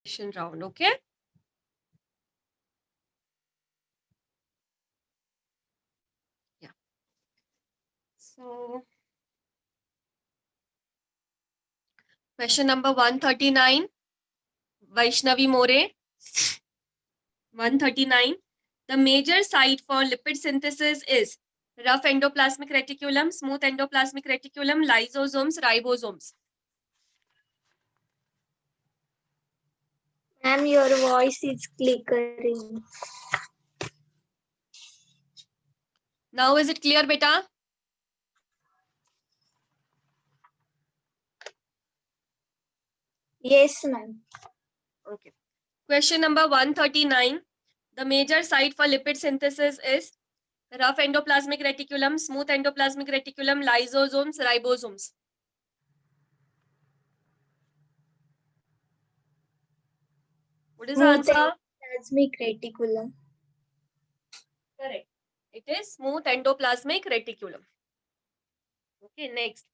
question round. Okay. Yeah. So question number 139, Vaishnavi More. 139. The major site for lipid synthesis is rough endoplasmic reticulum, smooth endoplasmic reticulum, lysosomes, ribosomes. Ma'am, your voice is flickering. Now is it clear, beta? Yes, ma'am. Okay. Question number 139. The major site for lipid synthesis is rough endoplasmic reticulum, smooth endoplasmic reticulum, lysosomes, ribosomes. What is the Smooth answer? endoplasmic reticulum. Correct. It is smooth endoplasmic reticulum. Okay, next.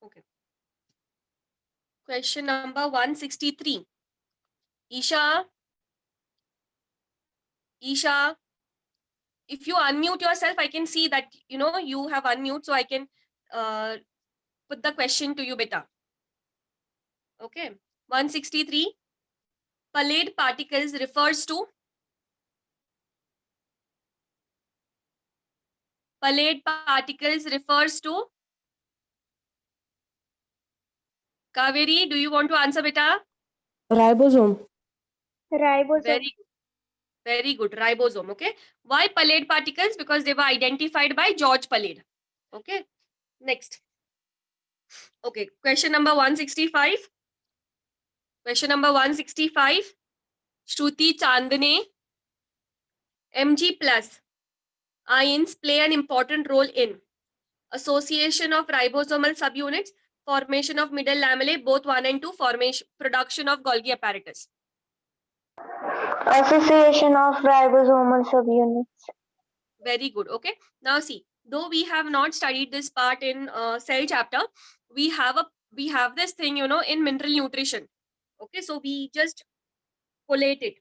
Okay. Question number 163. Isha, if you unmute yourself, I can see that you have unmute, so I can put the question to you, beta. Okay. 163. Pallid particles refers to Pallid particles refers to Kaveri. Do you want to answer, beta? Ribosome. Ribosome. Very good. Ribosome. Okay. Why Pallid particles? Because they were identified by George Pallid. Okay. Next. Okay. Question number 165. Question number 165. Shruti Chandane. Mg plus ions play an important role in association of ribosomal subunits, formation of middle lamellae, both 1 and 2, formation, production of Golgi apparatus. Association of ribosomal subunits. Very good. Okay. Now see, though we have not studied this part in cell chapter, we have this thing, in mineral nutrition. Okay. So we just collate it.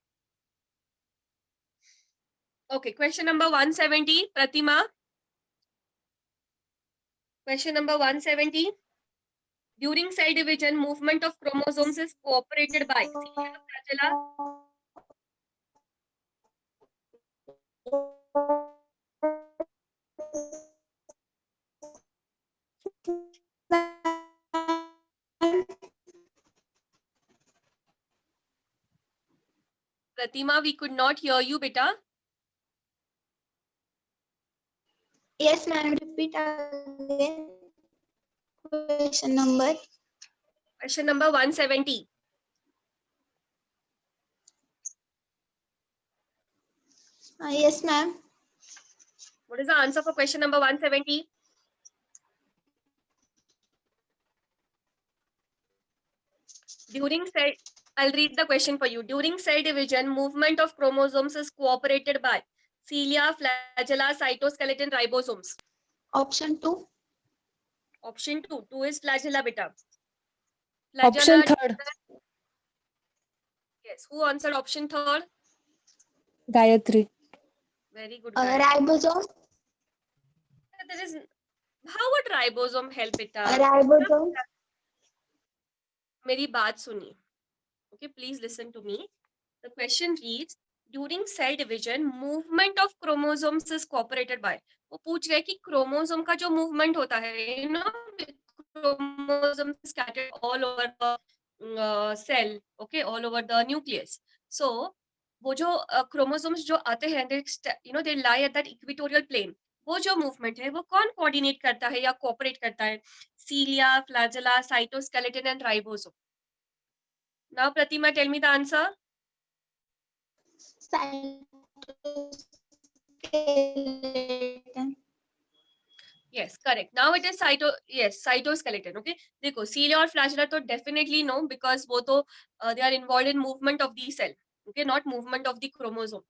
Okay. Question number 170, Pratima. Question number 170. During cell division, movement of chromosomes is cooperated by cilia, flagella. Pratima, we could not hear you, beta. Yes, ma'am. Repeat again. Question number. Question number 170. Yes, ma'am. What is the answer for question number 170? During cell, I'll read the question for you. During cell division, movement of chromosomes is cooperated by cilia, flagella, cytoskeleton, ribosomes. Option 2. Option 2. 2 is flagella, beta. Option Flagella. third. Yes. Who answered option third? Gayatri. Very good. Ribosome. There is. How would ribosome help, beta? Ribosome. मेरी बात सुनिए. Okay, please listen to me. The question reads, during cell division, movement of chromosomes is cooperated by. वो पूछ रहे कि chromosome का जो movement होता है, chromosomes scattered all over the cell, okay, all over the nucleus. So वो जो chromosomes जो आते हैं, they lie at that equatorial plane. वो जो मूवमेंट है वो कौन कोऑर्डिनेट करता है या कोऑपरेट करता है? Cilia, flagella, cytoskeleton and ribosome. Now Pratima, tell me the answer. Cytoskeleton. Yes, correct. Now it is cytoskeleton. Okay, देखो cilia और flagella तो definitely no, because वो तो they are involved in movement of the cell. Okay, not movement of the chromosome.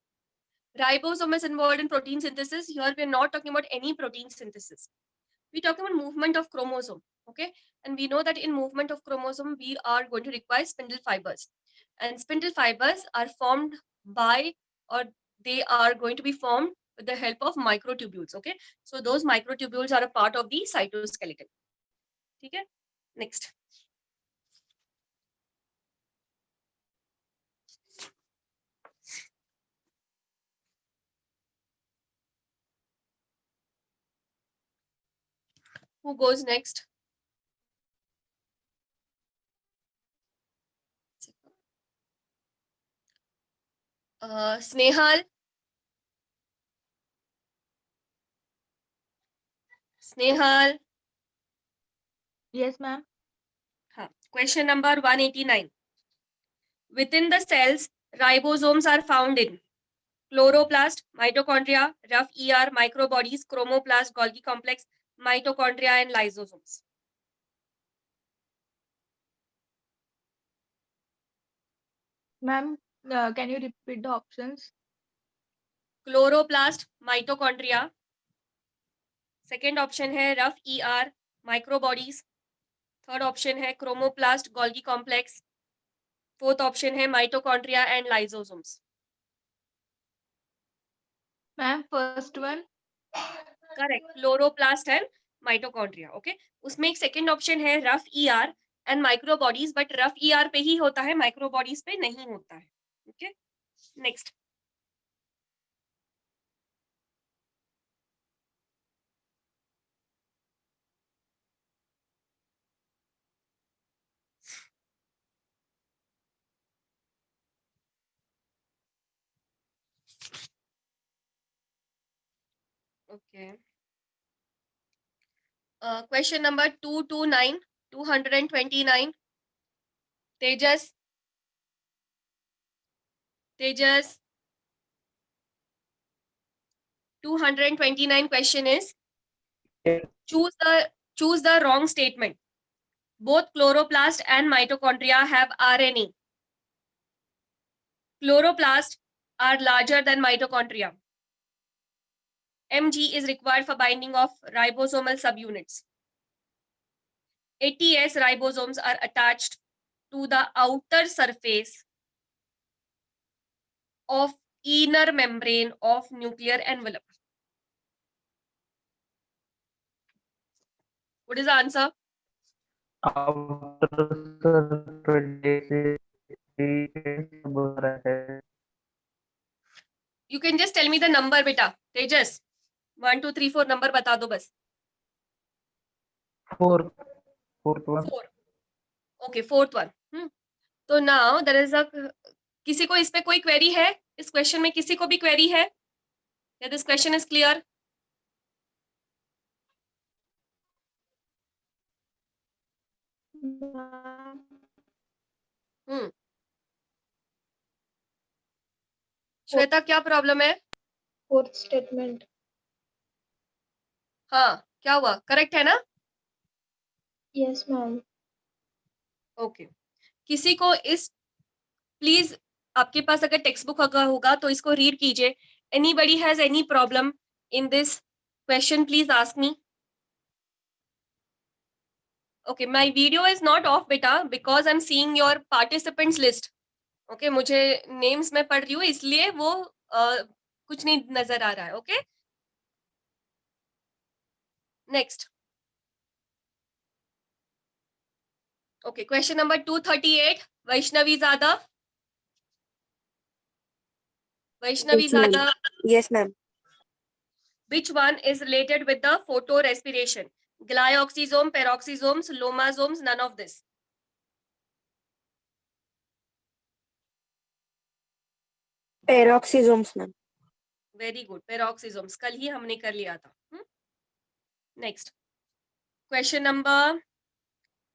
Ribosome is involved in protein synthesis. Here we are not talking about any protein synthesis. We talk about movement of chromosome, okay? And we know that in movement of chromosome, we are going to require spindle fibers. And spindle fibers are formed by, or they are going to be formed with the help of microtubules, okay? So those microtubules are a part of the cytoskeleton. Okay? Next. Who goes next? Snehal. Snehal. Yes, ma'am. Question number 189. Within the cells, ribosomes are found in chloroplast, mitochondria, rough ER, microbodies, chromoplast, Golgi complex, mitochondria, and lysosomes. Ma'am, can you repeat the options? Chloroplast, mitochondria. Second option है rough ER, microbodies. Third option है chromoplast, Golgi complex. Fourth option है mitochondria and lysosomes. Ma'am, first one. Correct. Chloroplast and mitochondria. Okay. उसमें एक second option है rough ER and microbodies, but rough ER पे ही होता है, microbodies पे नहीं होता है. Okay. Next. Okay. Question number 229, 229. Tejas. Tejas. 229 question is choose the wrong statement. Both chloroplast and mitochondria have RNA. Chloroplasts are larger than mitochondria. Mg is required for binding of ribosomal subunits. ATS ribosomes are attached to the outer surface of inner membrane of nuclear envelope. What is the answer? You can just tell me the number, beta. Tejas, 1, 2, 3, 4 number बता दो बस. Fourth one. 4. Okay, fourth one. तो now there is a, किसी को इस पे कोई query है? इस question में किसी को भी query है? Yeah, this question is clear. Shweta क्या प्रॉब्लम है? Fourth statement. हाँ, क्या हुआ? करेक्ट है ना? Yes, ma'am. ओके. किसी को इस प्लीज आपके पास अगर टेक्स्ट बुक होगा तो इसको रीड कीजिए. Anybody has any problem in this question, please ask me. Okay, my video is not off beta because I'm seeing your participants list. Okay, मुझे names मैं पढ़ रही हूँ इसलिए वो कुछ नहीं नजर आ रहा है. Okay, next. Okay, question number 238. Vaishnavi Zada. Vaishnavi Zada. Yes, ma'am. Which one is related with the photorespiration? Glyoxysome, peroxisomes, lomasomes, none of this. Peroxisomes, ma'am. Very good. Peroxisomes. कल ही हमने कर लिया था. Next. Question number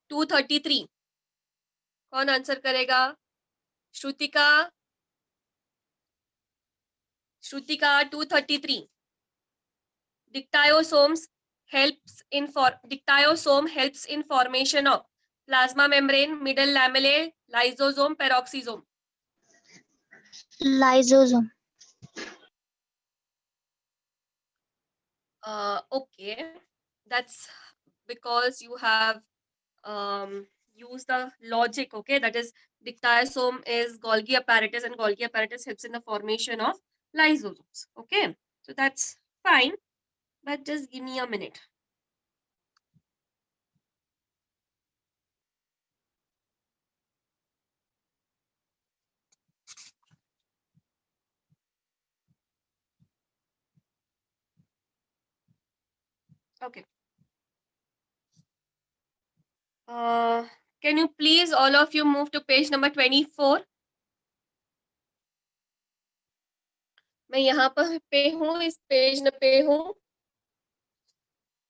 233. कौन answer करेगा? Shrutika. Shrutika 233. Dictyosomes dictyosome helps in formation of plasma membrane, middle lamellae, lysosome, peroxisome. Lysosome. Okay. That's because you have used the logic, okay? That is, dictyosome is Golgi apparatus, and Golgi apparatus helps in the formation of lysosomes, okay? So that's fine, but just give me a minute. Okay. Can you please all of you move to page number 24? मैं यहाँ पे हूँ, इस page पे हूँ,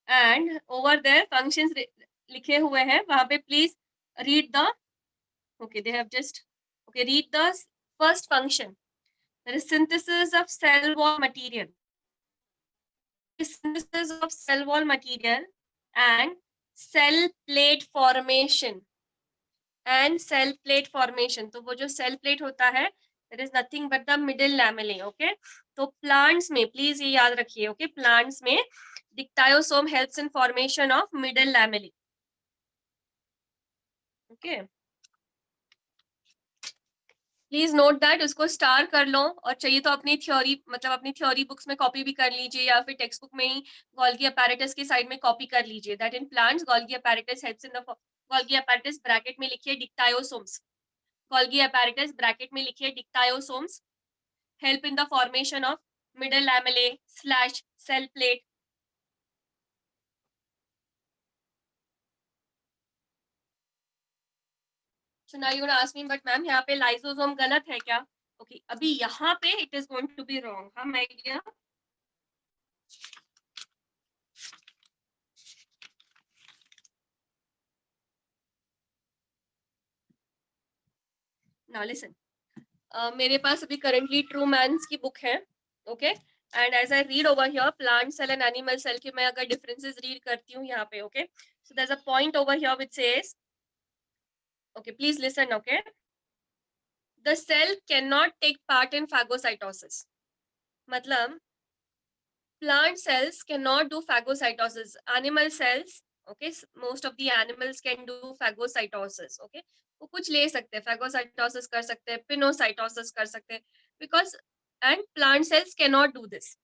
and over there functions लिखे हुए हैं, वहाँ पे please read the, okay, they have just, okay, read the first function. There is synthesis of cell wall material. Synthesis of cell wall material and cell plate formation. And cell plate formation. तो वो जो cell plate होता है, that is nothing but the middle lamellae, okay? तो plants में, please ये याद रखिए, okay? Plants में dictyosome helps in formation of middle lamellae. Okay? Please note that, उसको स्टार कर लो, और चाहिए तो अपनी थ्योरी, मतलब अपनी थ्योरी बुक्स में कॉपी भी कर लीजिए, या फिर टेक्स्ट बुक में ही गोल्गी अपैरेटस की साइड में कॉपी कर लीजिए. That in plants Golgi apparatus helps in the, Golgi apparatus bracket में लिखिए डिक्टायोसोम्स, गोल्गी अपैरेटस ब्रैकेट में लिखिए डिक्टायोसोम्स help in the formation of middle lamellae slash cell plate. So now you're gonna ask me, but ma'am यहाँ पे lysosome गलत है क्या? Okay, अभी यहाँ पे it is going to be wrong. हाँ my dear? Now listen. मेरे पास अभी currently ट्रू मैन्स की बुक है, okay? And as I read over here, plant cell and animal cell के मैं अगर differences read करती हूँ यहाँ पे, okay? So there's a point over here which says, okay, please listen, okay? The cell cannot take part in phagocytosis. मतलब plant cells cannot do phagocytosis. Animal cells, okay, most of the animals can do phagocytosis, okay? वो कुछ ले सकते हैं, phagocytosis कर सकते हैं, pinocytosis कर सकते हैं, because and plant cells cannot do this.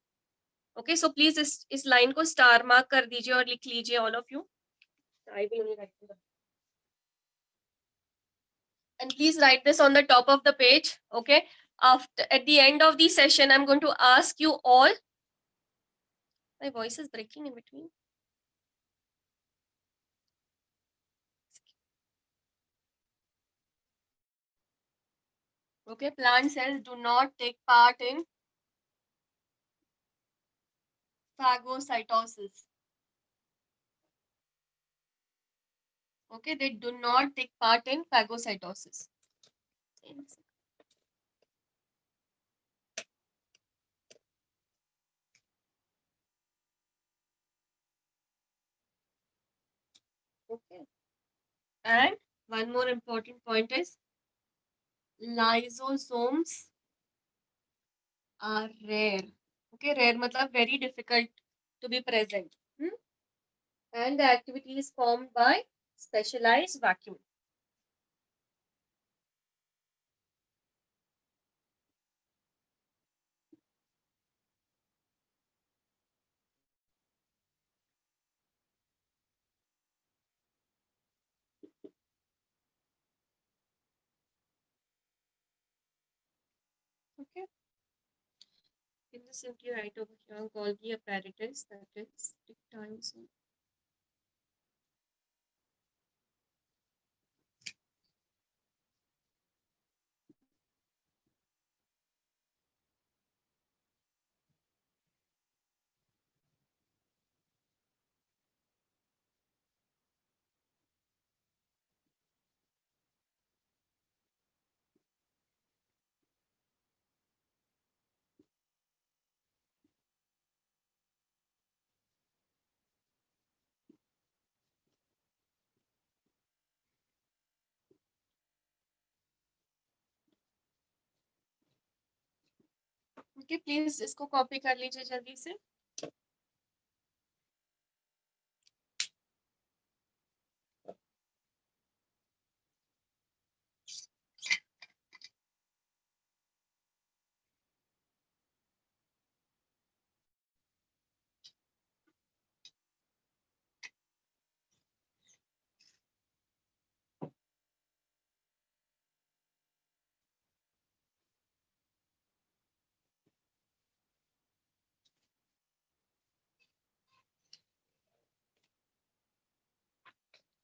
Okay, so please इस line को star mark कर दीजिए और लिख लीजिए all of you. I will only write it down. And please write this on the top of the page, okay? After, at the end of the session, I'm going to ask you all. My voice is breaking in between. Okay, plant cells do not take part in phagocytosis. Okay, they do not take part in phagocytosis. Okay, and one more important point is lysosomes are rare. Okay, rare matlab very difficult to be present. And the activity is formed by specialized vacuum. Okay. You can just simply write over here Golgi apparatus, that is dictyosome. Okay, please इसको copy कर लीजिए जल्दी से.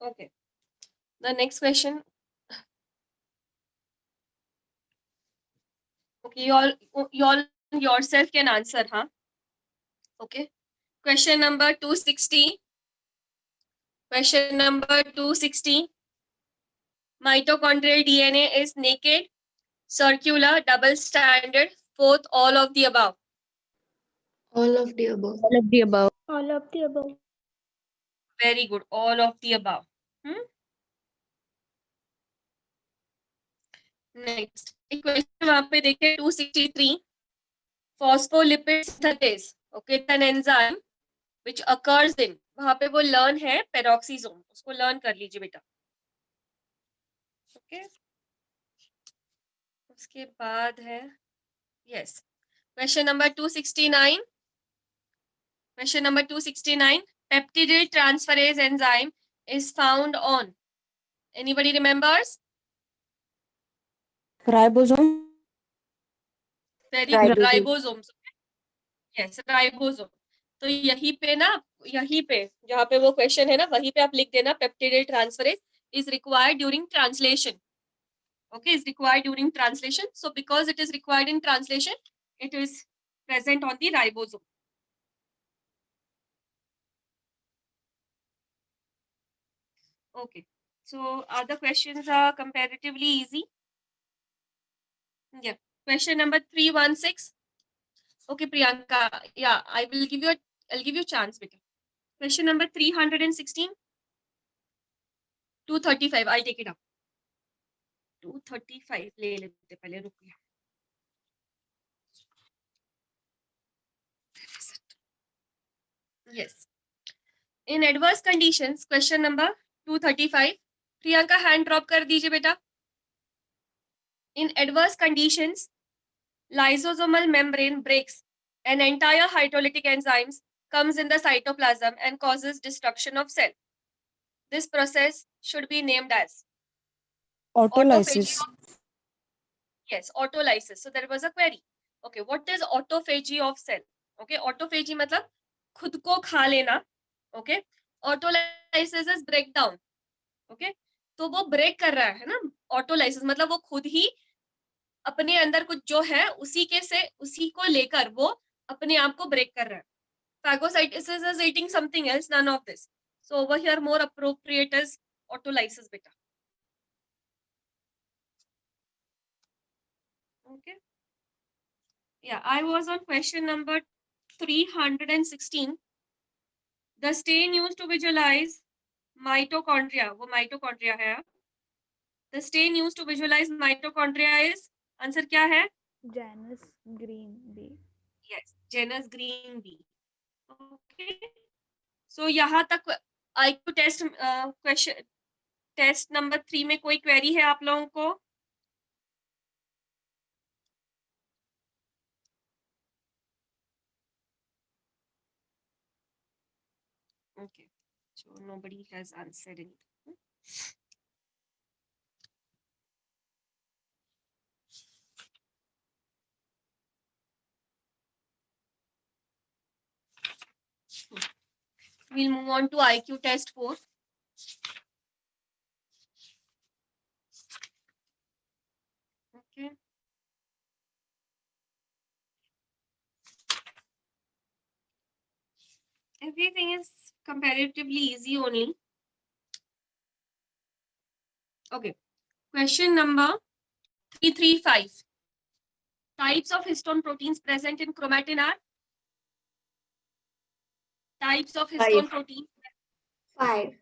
Okay. The next question. Okay, you all yourself can answer, huh? Okay. Question number 260. Question number 260. Mitochondrial DNA is naked, circular, double stranded, fourth, all of the above. All of the above. All of the above. All of the above. Very good. All of the above. Next. एक question वहाँ पे देखिए 263. Phospholipid synthase. Okay, it's an enzyme which occurs in. वहाँ पे वो learn है peroxisome. उसको learn कर लीजिए बेटा. Okay. उसके बाद है yes. Question number 269. Question number 269. Peptidyl transferase enzyme is found on. Anybody remembers? Ribosome. Very good. Ribosome. Ribosomes. Yes, ribosome. तो यहीं पे ना, यहीं पे जहाँ पे वो क्वेश्चन है ना, वहीं पे आप लिख देना peptidyl transferase is required during translation. Okay, is required during translation. So because it is required in translation, it is present on the ribosome. Okay, so other questions are comparatively easy. Yeah, question number 316. Okay, Priyanka. Yeah, I'll give you a chance, beta. Question number 316. 235. I'll take it up. 235 ले लेते पहले, रुकिए. Yes. In adverse conditions, question number 235. Priyanka hand drop कर दीजिए बेटा. In adverse conditions, lysosomal membrane breaks and entire hydrolytic enzymes comes in the cytoplasm and causes destruction of cell. This process should be named as Autolysis. autophagy. Yes, autolysis. So there was a query. Okay, what is autophagy of cell? Okay, autophagy मतलब खुद को खा लेना. Okay, autolysis is breakdown. Okay, तो वो break कर रहा है ना. ऑटोलाइसिस मतलब वो खुद ही अपने अंदर कुछ जो है उसी को लेकर वो अपने आप को ब्रेक कर रहा है. Phagocytosis is eating something else, none of this. So over here more appropriate is autolysis beta. Okay. Yeah, I was on question number 316. The stain used to visualize mitochondria. वो mitochondria है. The stain used to visualize mitochondria is, answer क्या है? Janus green B. Yes, Janus green B. Okay. So यहाँ तक IQ test question test number 3 में कोई query है आप लोगों को? Okay, so nobody has answered anything. We'll move on to IQ test 4. Okay. Everything is comparatively easy only. Okay. Question number 335. Types of histone proteins present in chromatin are? Types of histone proteins. 5.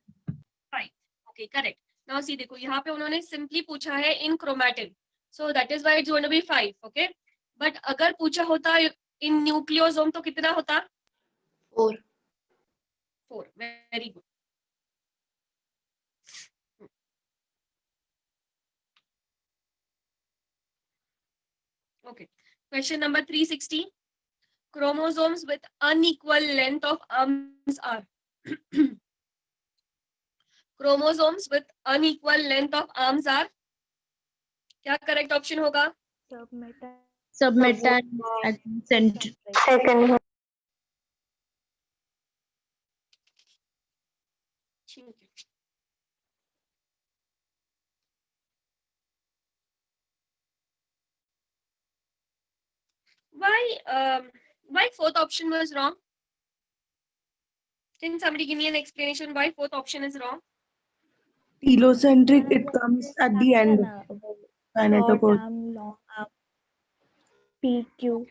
5. Okay, correct. Now see देखो यहाँ पे उन्होंने simply पूछा है in chromatin. So that is why it's going to be 5. Okay. But अगर पूछा होता in nucleosome तो कितना होता? 4. 4. Very good. Okay. Question number 360. Chromosomes with unequal length of arms are. Chromosomes with unequal length of arms are. क्या correct option होगा? Submeta. Second. ठीक है. why fourth option was wrong? Can somebody give me an explanation why fourth option is wrong? Telocentric, it comes at the end. Short Kinetochore. arm, long arm, PQ.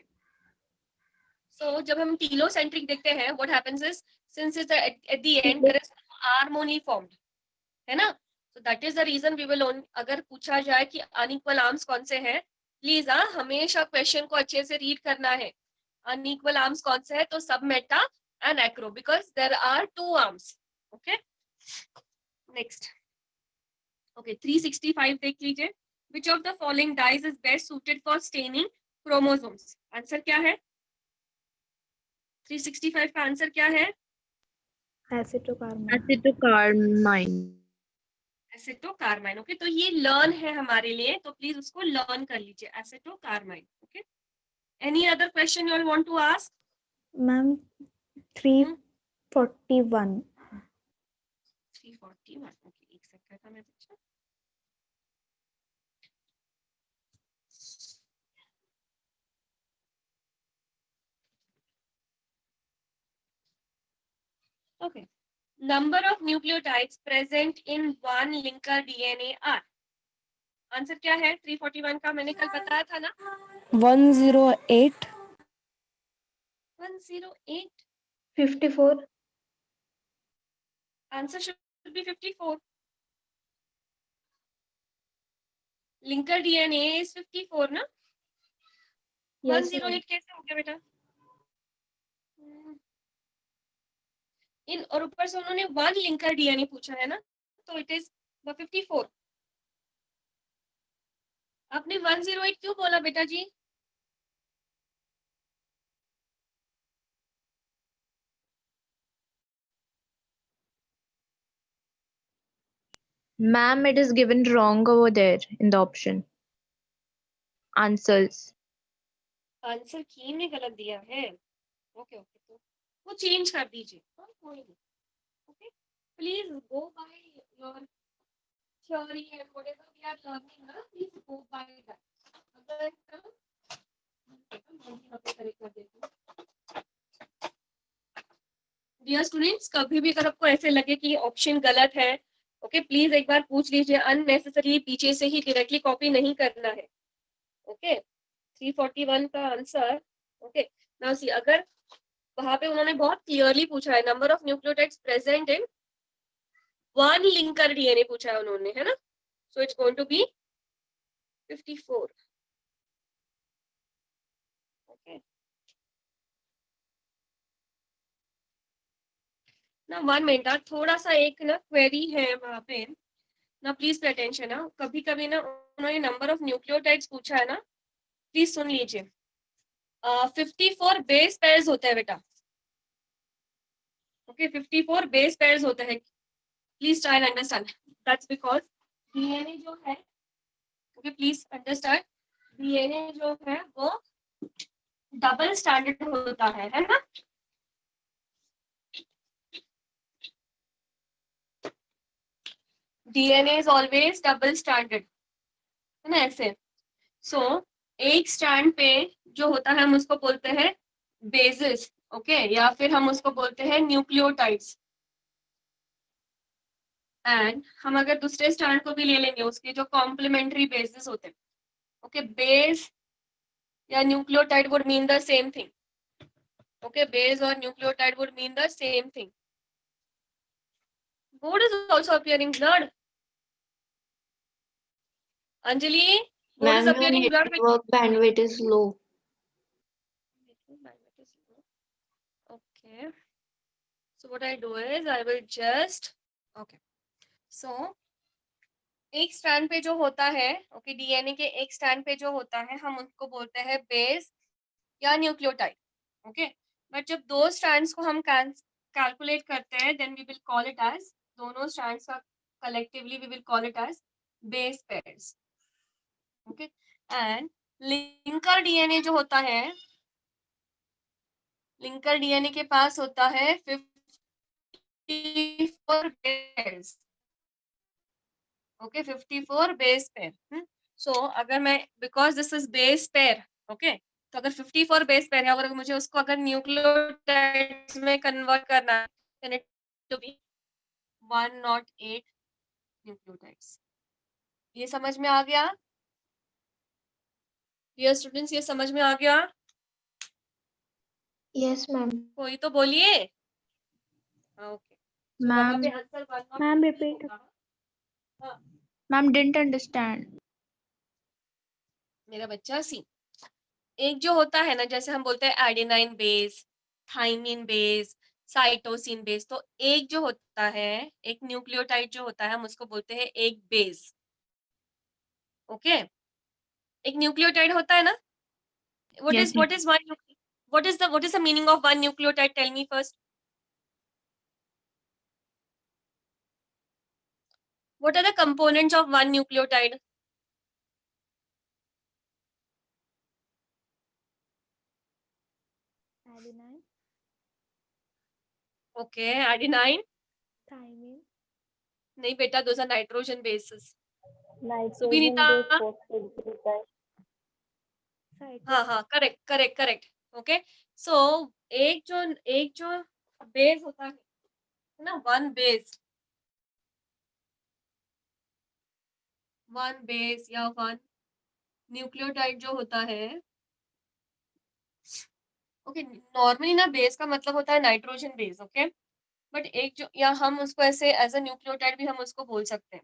So जब हम telocentric देखते हैं, what happens is since it's at the end there is no arm only formed, है ना? So that is the reason we will only, अगर पूछा जाए कि unequal arms कौन से हैं, प्लीज हमेशा क्वेश्चन को अच्छे से रीड करना है. अनइक्वल आर्म्स कौन से है? तो सब meta and acro, because there are 2 arms. Okay, next. Okay, 365 देख लीजिए. Which of the following dyes is best suited for staining chromosomes? Answer क्या है? 365 का आंसर क्या है? Acetocarmine. एसिटोकार्माइन. ओके, तो ये लर्न है हमारे लिए, तो प्लीज उसको लर्न कर लीजिए. Acetocarmine. Okay, any other question you all want to ask? Ma'am, 341. 341. Okay, एक सेकंड का मैं बच्चा. Okay, number of nucleotides present in one linker DNA are? Answer क्या है 341 का? मैंने कल बताया था ना, 108. 108. 54. Answer should be 54. Linker DNA is 54 ना? Yes, 108 कैसे हो गया बेटा? इन और ऊपर से उन्होंने 1 लिंकर DNA पूछा है ना, तो इट इज 54. आपने 108 क्यों बोला बेटा जी? Ma'am, it is given wrong over there in the option. Answers. Answer की ने गलत दिया है. ओके ओके, तो वो चेंज कर दीजिए. कोई नहीं. Okay, please go by your theory and whatever we are learning ना, please go by that. अगर डियर स्टूडेंट्स, कभी भी अगर आपको ऐसे लगे कि ऑप्शन गलत है, ओके, प्लीज एक बार पूछ लीजिए. अननेसेसरी पीछे से ही डायरेक्टली कॉपी नहीं करना है. ओके, 341 का आंसर. ओके, नाउ सी, अगर वहां पे उन्होंने बहुत क्लियरली पूछा है number of nucleotides present in 1 linker DNA पूछा है उन्होंने, है ना? So it's going to be 54. Okay, ना 1 मिनट, थोड़ा सा एक ना क्वेरी है वहां पे ना, प्लीज पे अटेंशन. ना कभी कभी ना उन्होंने नंबर ऑफ न्यूक्लियोटाइड्स पूछा है ना, प्लीज सुन लीजिए. 54 बेस पेयर्स होते हैं बेटा. ओके, 54 बेस पेयर्स होते हैं. Please try and understand. That's because DNA जो है, ओके, प्लीज अंडरस्टैंड, डीएनए जो है वो डबल स्टैंडर्ड होता है ना? DNA is always double standard, है ना? ऐसे. सो एक स्टैंड पे जो होता है हम उसको बोलते हैं बेसिस. ओके, या फिर हम उसको बोलते हैं न्यूक्लियोटाइड्स. एंड हम अगर दूसरे स्टैंड को भी ले लेंगे, उसके जो कॉम्प्लीमेंट्री बेसिस होते हैं, ओके, बेस या nucleotide would mean the same thing. Okay, base और nucleotide would mean the same thing. Board is also appearing blood. Anjali, board is Ma'am, your appearing blurred. network bandwidth is low. Okay. So what I do is I will just, okay. So एक strand पे जो होता है, okay, DNA के एक strand पे जो होता है हम उसको बोलते हैं बेस या न्यूक्लियोटाइड. ओके, बट जब 2 स्ट्रैंड्स को हम कैलकुलेट करते हैं, then we will call it as, दोनों स्ट्रैंड्स का collectively we will call it as base pairs. Okay, and linker DNA जो होता है, लिंकर डीएनए के पास होता है 54 base. Okay, 54 base pair. So अगर मैं, because this is base pair, okay, तो अगर 54 बेस पेयर है और अगर मुझे उसको अगर न्यूक्लियोटाइड्स में कन्वर्ट करना है, then it to be 108 nucleotides. ये समझ में आ गया? डियर स्टूडेंट्स, ये समझ में आ गया? Yes, ma'am. कोई तो बोलिए। ओके, वहां Ma'am, पे आंसर 108 Ma'am, repeat. होगा। हाँ, ma'am didn't understand. मेरा बच्चा सी, एक जो होता है ना, जैसे हम बोलते हैं adenine base, thymine base, cytosine base, तो एक जो होता है, एक न्यूक्लियोटाइड जो होता है, हम उसको बोलते हैं एक बेस। ओके, एक न्यूक्लियोटाइड होता है ना। What Yes, is what is one what is the meaning of one nucleotide? Tell me first, what are the components of one nucleotide? Adenine, okay, adenine thymine, नहीं बेटा, those are nitrogen bases. nitrogen सुबीनीता, based phosphate, हाँ हाँ, correct correct correct. Okay, so एक जो base होता है ना, वन बेस या वन न्यूक्लियोटाइड जो होता है, ओके, नॉर्मली ना बेस का मतलब होता है नाइट्रोजन बेस। ओके, बट एक जो, या हम उसको ऐसे एज अ न्यूक्लियोटाइड भी हम उसको बोल सकते हैं।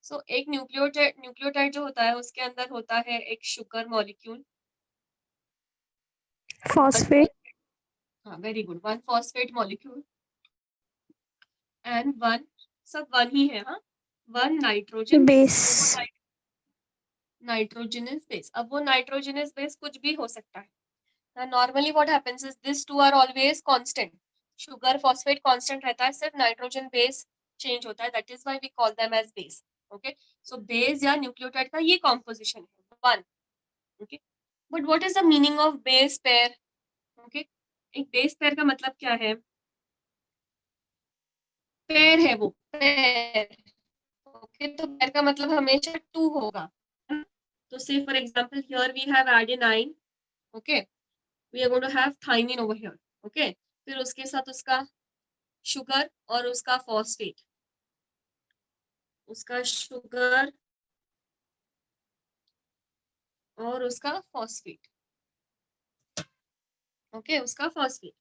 सो एक न्यूक्लियोटाइड जो होता है, उसके अंदर होता है एक शुगर मॉलिक्यूल, phosphate, हाँ very good, one phosphate molecule and one, सब वन ही है, हाँ, one nitrogen base, nitrogenous base. अब वो नाइट्रोजनस बेस कुछ भी हो सकता है। Now, normally what happens is these two are always constant. Sugar phosphate constant रहता है, सिर्फ नाइट्रोजन बेस चेंज होता है, that is why we call them as base. Okay, so base या न्यूक्लियोटाइड का ये composition है, one. Okay, but what is the meaning of base pair? Okay, एक base pair का मतलब क्या है? पेयर है वो, पेयर। ओके, तो पेयर का मतलब हमेशा टू होगा। तो say for example here we have adenine. Okay, we are going to have thymine over here. Okay, फिर उसके साथ उसका शुगर और उसका फॉस्फेट, उसका शुगर और उसका फॉस्फेट। ओके, उसका phosphate.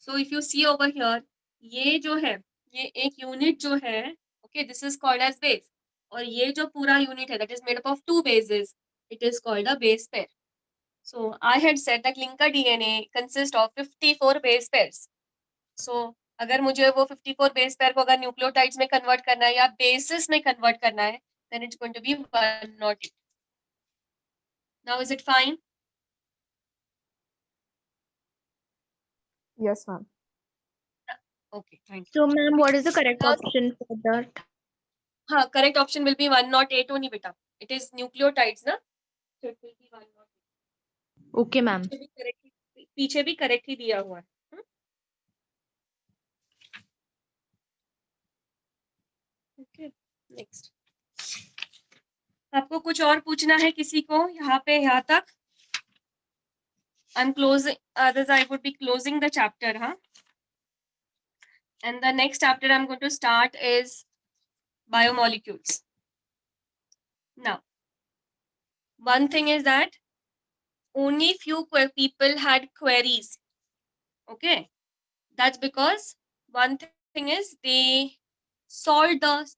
So if you see over here, ये जो है, ये एक यूनिट जो है, okay, this is called as base, और ये जो पूरा यूनिट है, that is made up of two bases, it is called a base pair. So I had said that linker DNA consist of 54 base pairs. So अगर मुझे वो 54 base pair को अगर न्यूक्लियोटाइड्स में कन्वर्ट करना है या बेसिस में कन्वर्ट करना है, then it's going to be 108. Now is it fine? Yes, ma'am. Okay, thank you. So, ma'am, what is the correct Now, option for that? हाँ, correct option will be 108 only beta. It is nucleotides ना? So it will be 108. Okay, ma'am. पीछे भी correct ही दिया हुआ है। Okay, next. आपको कुछ और पूछना है किसी को यहाँ पे, यहाँ तक? I'm closing, others I would be closing the chapter, huh? And the next chapter I'm going to start is biomolecules. Now, one thing is that only few people had queries. Okay, that's because one thing is they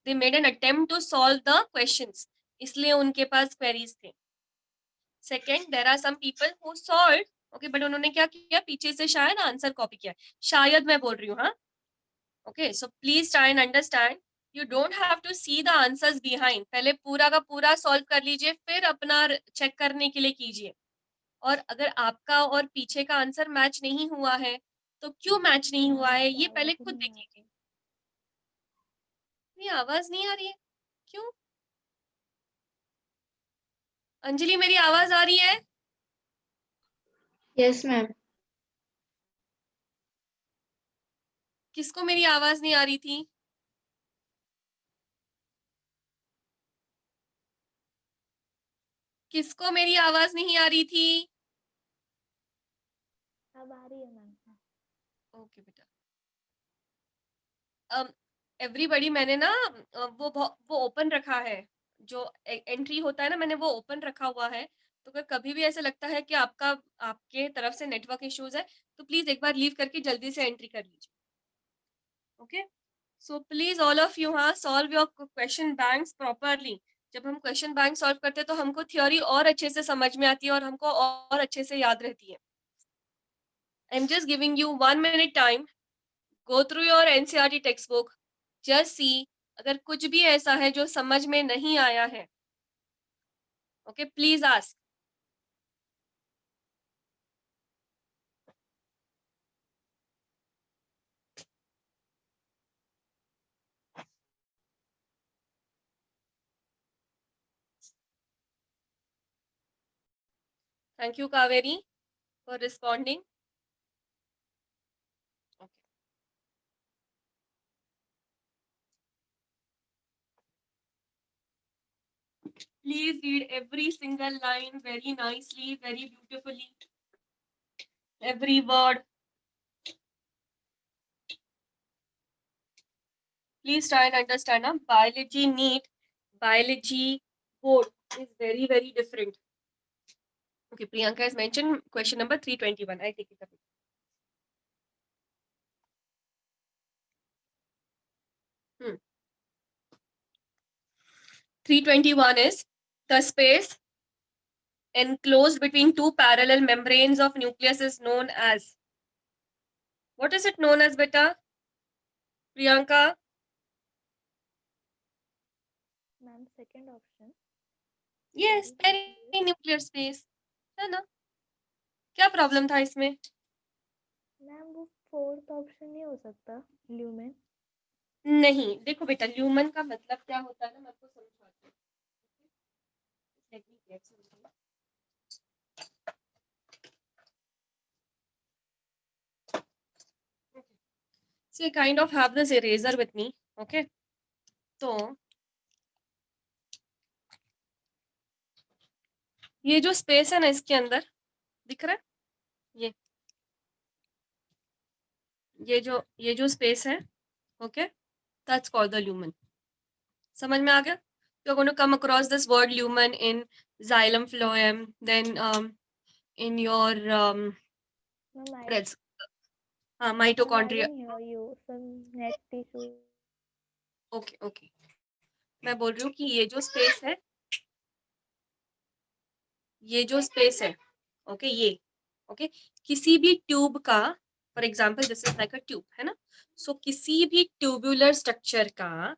made an attempt to solve the questions, इसलिए उनके पास queries थे. Second, there are some people who solved, okay, but उन्होंने क्या किया, पीछे से शायद answer copy किया, शायद मैं बोल रही हूँ, हाँ. Okay, so please try and understand. You don't have to see the answers behind. पहले पूरा का पूरा सॉल्व कर लीजिए, फिर अपना चेक करने के लिए कीजिए. और अगर आपका और पीछे का आंसर मैच नहीं हुआ है, तो क्यों मैच नहीं हुआ है, ये पहले खुद देख लीजिए. ये आवाज नहीं आ रही है, क्यों? अंजलि, मेरी आवाज आ रही है? Yes, ma'am. किसको मेरी आवाज नहीं आ रही थी? किसको मेरी आवाज नहीं आ रही थी? अब आ रही है मैम। ओके बेटा। एवरीबडी मैंने ना वो ओपन रखा है, जो एंट्री होता है ना, मैंने वो ओपन रखा हुआ है। तो अगर कभी भी ऐसा लगता है कि आपके तरफ से नेटवर्क इश्यूज है, तो प्लीज एक बार लीव करके जल्दी से एंट्री कर लीजिए। Okay, so please all of you, हाँ, solve your question banks properly. जब हम क्वेश्चन बैंक सॉल्व करते हैं तो हमको थ्योरी और अच्छे से समझ में आती है और हमको और अच्छे से याद रहती है। I am just giving you 1 minute time, go through your NCERT textbook, just see अगर कुछ भी ऐसा है जो समझ में नहीं आया है, okay, please ask. Thank you, Kaveri, for responding. Okay. Please read every single line very nicely, very beautifully. Every word. Please try and understand. Biology NEET, biology board is very, very different. Okay, Priyanka has mentioned question number 321. I take it up. 321 is the space enclosed between two parallel membranes of nucleus is known as. What is it known as, beta? Priyanka? Ma'am second option. Yes, perinuclear space. है ना? क्या problem था इसमें? Ma'am वो fourth option नहीं हो सकता, lumen. नहीं, देखो बेटा, ल्यूमन का मतलब क्या होता है ना, मैं आपको समझाती हूँ। Let me get something. So I kind of have this eraser with me, okay? तो ये जो स्पेस है ना, इसके अंदर दिख रहा है, ये जो स्पेस है, okay, that's called the lumen. समझ में आ गया? You're going to come across this word lumen in xylem phloem, then in your ma'am I mitochondria. Here you some net tissue. Okay, मैं बोल रही हूँ कि ये जो स्पेस है, ओके, ये ओके, किसी भी ट्यूब का, for example this is like a tube, है ना? सो किसी भी ट्यूबुलर स्ट्रक्चर का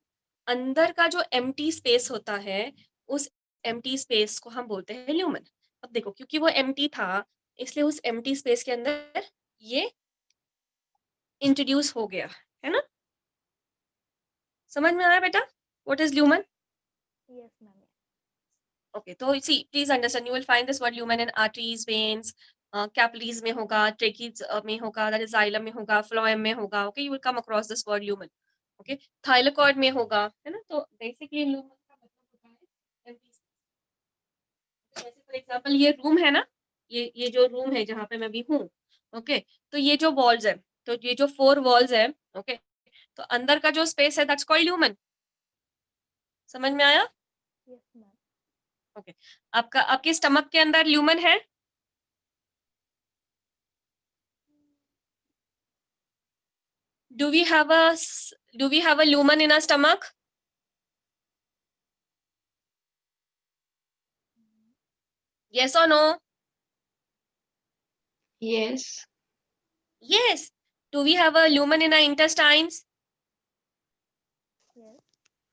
अंदर का जो एम्प्टी स्पेस होता है, उस एम्प्टी स्पेस को हम बोलते हैं ल्यूमन। अब देखो, क्योंकि वो एम्प्टी था, इसलिए उस एम्प्टी स्पेस के अंदर ये इंट्रोड्यूस हो गया, है ना? समझ में आया बेटा? What is lumen? Yes ma'am. Okay, so see, please understand, you will find this word lumen in arteries, veins, capillaries में होगा, trachees में होगा, that is xylem में होगा, phloem में होगा, okay, you will come across this word lumen, okay, thylakoid में होगा, है ना? तो basically lumen का मतलब होता है empty space। जैसे for example ये रूम है ना, ये जो रूम है जहाँ पे मैं भी हूँ, okay, तो ये जो walls है, तो ये जो 4 walls है, okay, तो अंदर का जो space है, that's called lumen। समझ में आया? Yes ma'am. ओके, आपके स्टमक के अंदर ल्यूमन है? Do we have a lumen in our stomach? Yes or no? Yes. Yes. Do we have a lumen in our intestines?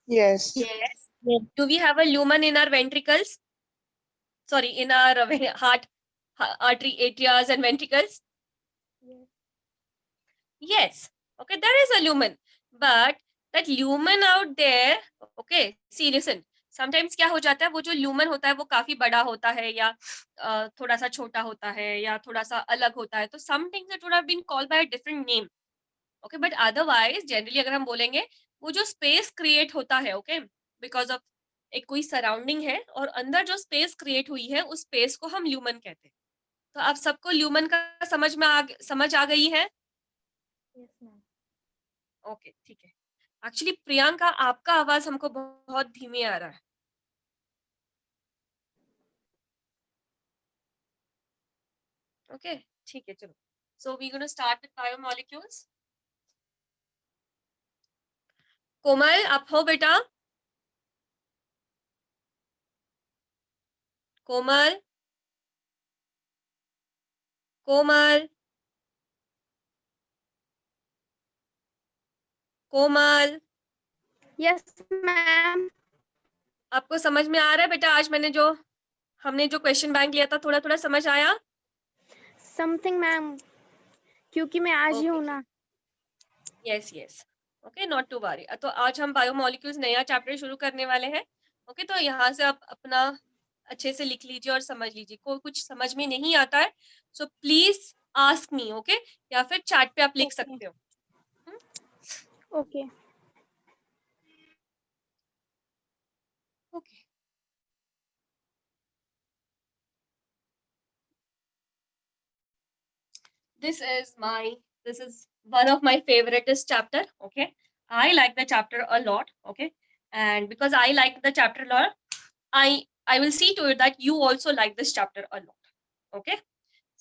Yes. Yes. Do we have a lumen in our ventricles? Sorry, in our heart, artery, atrias and ventricles? Yes. Yes. Okay, there is a lumen. But that lumen out there, okay, see, listen. Sometimes क्या हो जाता है, वो जो lumen होता है वो काफी बड़ा होता है, या थोड़ा सा छोटा होता है, या थोड़ा सा अलग होता है, तो some things it would have been called by a different name, okay, but otherwise generally अगर हम बोलेंगे, वो जो स्पेस क्रिएट होता है, okay, because of एक कोई सराउंडिंग है और अंदर जो स्पेस क्रिएट हुई है, उस स्पेस को हम ल्यूमन कहते हैं। तो आप सबको ल्यूमन का समझ आ गई है? Yes ma'am. ओके, ठीक है। एक्चुअली प्रियंका, आपका आवाज हमको बहुत धीमे आ रहा है। ओके, ठीक है, चलो। So we gonna start with biomolecules. Komal, आप हो बेटा? Komal, Komal, Komal, yes ma'am. आपको समझ में आ रहा है बेटा? आज हमने जो क्वेश्चन बैंक लिया था, थोड़ा थोड़ा समझ आया? समथिंग मैम, क्योंकि मैं आज ही हूँ ना। Yes yes, okay, not to worry. तो आज हम बायोमोलिक्यूल्स नया चैप्टर शुरू करने वाले हैं। ओके, तो यहाँ से आप अपना अच्छे से लिख लीजिए और समझ लीजिए। कोई कुछ समझ में नहीं आता है so please ask me, okay, या फिर चैट पे आप लिख Okay. सकते हो। Okay. Okay, this is one of my favoriteest chapter. Okay, I like the chapter a lot. Okay, and because I like the chapter a lot, I will see to it that you also like this chapter a lot. Okay,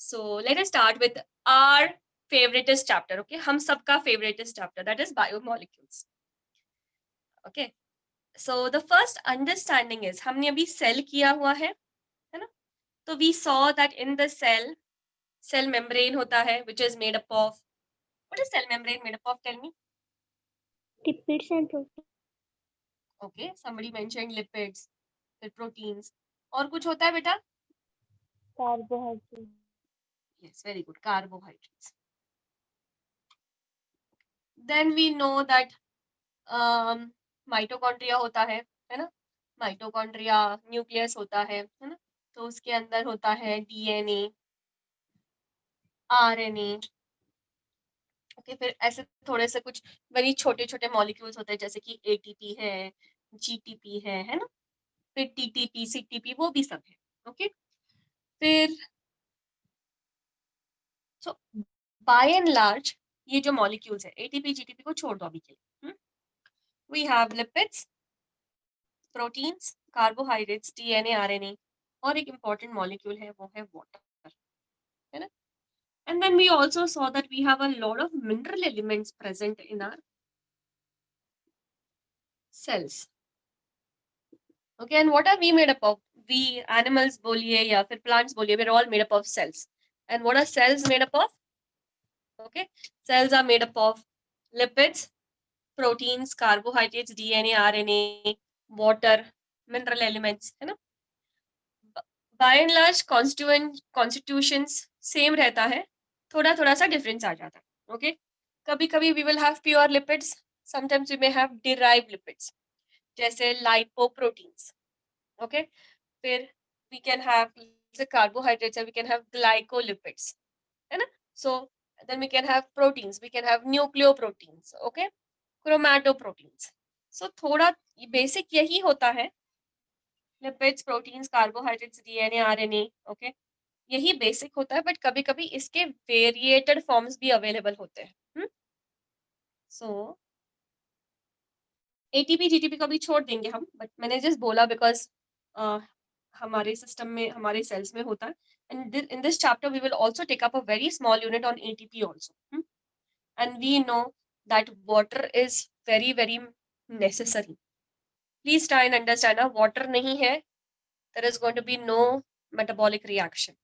so let us start with our favoriteest chapter. Okay, हम सबका favoriteest chapter, that is biomolecules. Okay, so the first understanding is, हमने अभी cell किया हुआ है ना? तो we saw that in the cell membrane होता है, which is made up of, what is cell membrane made up of? Tell me. Lipids and protein. Okay, somebody mentioned lipids, फिर proteins, और कुछ होता है बेटा? Carbohydrate. Yes, very good, carbohydrates. Then we know that mitochondria होता है ना? Mitochondria nucleus होता है ना? तो उसके अंदर होता है डीएनए, आरएनए। ओके, फिर ऐसे थोड़े से कुछ वेरी छोटे छोटे मॉलिक्यूल्स होते हैं, जैसे कि एटीपी है, जीटीपी है ना? फिर टीटीपी, सीटीपी, वो भी सब है। ओके, फिर सो बाय एंड लार्ज ये जो मॉलिक्यूल्स है, एटीपी जीटीपी को छोड़ दो अभी के लिए, we have lipids, proteins, carbohydrates, DNA, RNA, और एक इंपॉर्टेंट मॉलिक्यूल है, वो है वाटर, है ना? And then we also saw that we have a lot of mineral elements present in our cells. Okay, and what are we made up of? We animals बोलिए या फिर plants बोलिए, we're all made up of cells. And what are cells made up of? Okay, cells are made up of lipids, proteins, carbohydrates, DNA, RNA, water, mineral elements, है ना? By and large constitutions same रहता है, थोड़ा थोड़ा सा difference आ जाता है. Okay, कभी कभी we will have pure lipids, sometimes we may have derived lipids, जैसे lipoproteins. Okay, फिर we can have the carbohydrates, and we can have glycolipids, है ना? So then we can have proteins, we can have nucleoproteins, okay, chromatoproteins. So थोड़ा basic यही होता है, lipids, proteins, carbohydrates, DNA, RNA, okay, यही basic होता है, but कभी कभी इसके वेरिएटेड फॉर्म्स भी अवेलेबल होते हैं. सो एटीपी जीटीपी को भी छोड़ देंगे हम, बट मैंने जस्ट बोला बिकॉज हमारे सिस्टम में, हमारे सेल्स में होता है. And in this chapter we will also take up a very small unit on ATP also. And we know that water is very very necessary. Please try and understand, water नहीं है, there is going to be no metabolic reaction,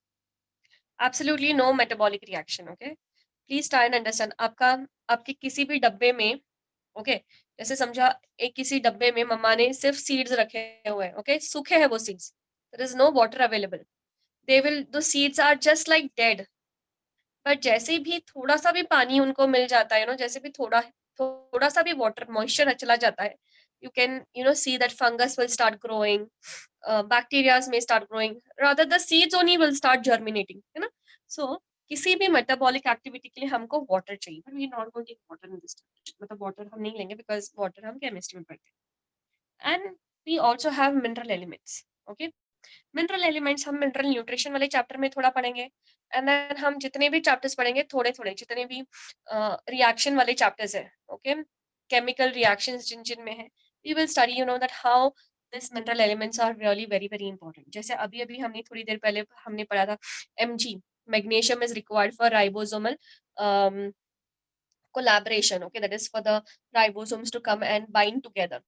absolutely no metabolic reaction. Okay, please try and understand. आपके किसी भी डब्बे में, okay, जैसे समझा एक किसी डब्बे में मम्मा ने सिर्फ सीड्स रखे हुए हैं, ओके, सूखे हैं वो seeds, there is no water available, the seeds are just like dead. But जैसे भी थोड़ा सा भी पानी उनको मिल जाता है, जैसे भी थोड़ा सा भी वाटर मॉइस्चर चला जाता है, you can see that fungus will start growing, bacteria may start growing, rather the seeds only will start germinating, है ना? So किसी भी मेटाबॉलिक एक्टिविटी के लिए हमको वाटर चाहिए, but we not going to take water in this, मतलब water हम नहीं लेंगे बिकॉज वाटर हम केमिस्ट्री में पढ़ते हैं. And we also have mineral elements. Okay, mineral elements हम मिनरल न्यूट्रिशन वाले चैप्टर में थोड़ा पढ़ेंगे, एंड देन हम जितने भी चैप्टर्स पढ़ेंगे थोड़े थोड़े, जितने भी रिएक्शन वाले चैप्टर्स है, ओके, केमिकल रिएक्शंस जिन जिन में है, we will study that how this mineral elements are really very very important. जैसे अभी अभी हमने थोड़ी देर पहले हमने पढ़ा था Mg, magnesium is required for ribosomal collaboration, okay, that is for the ribosomes to come and bind together,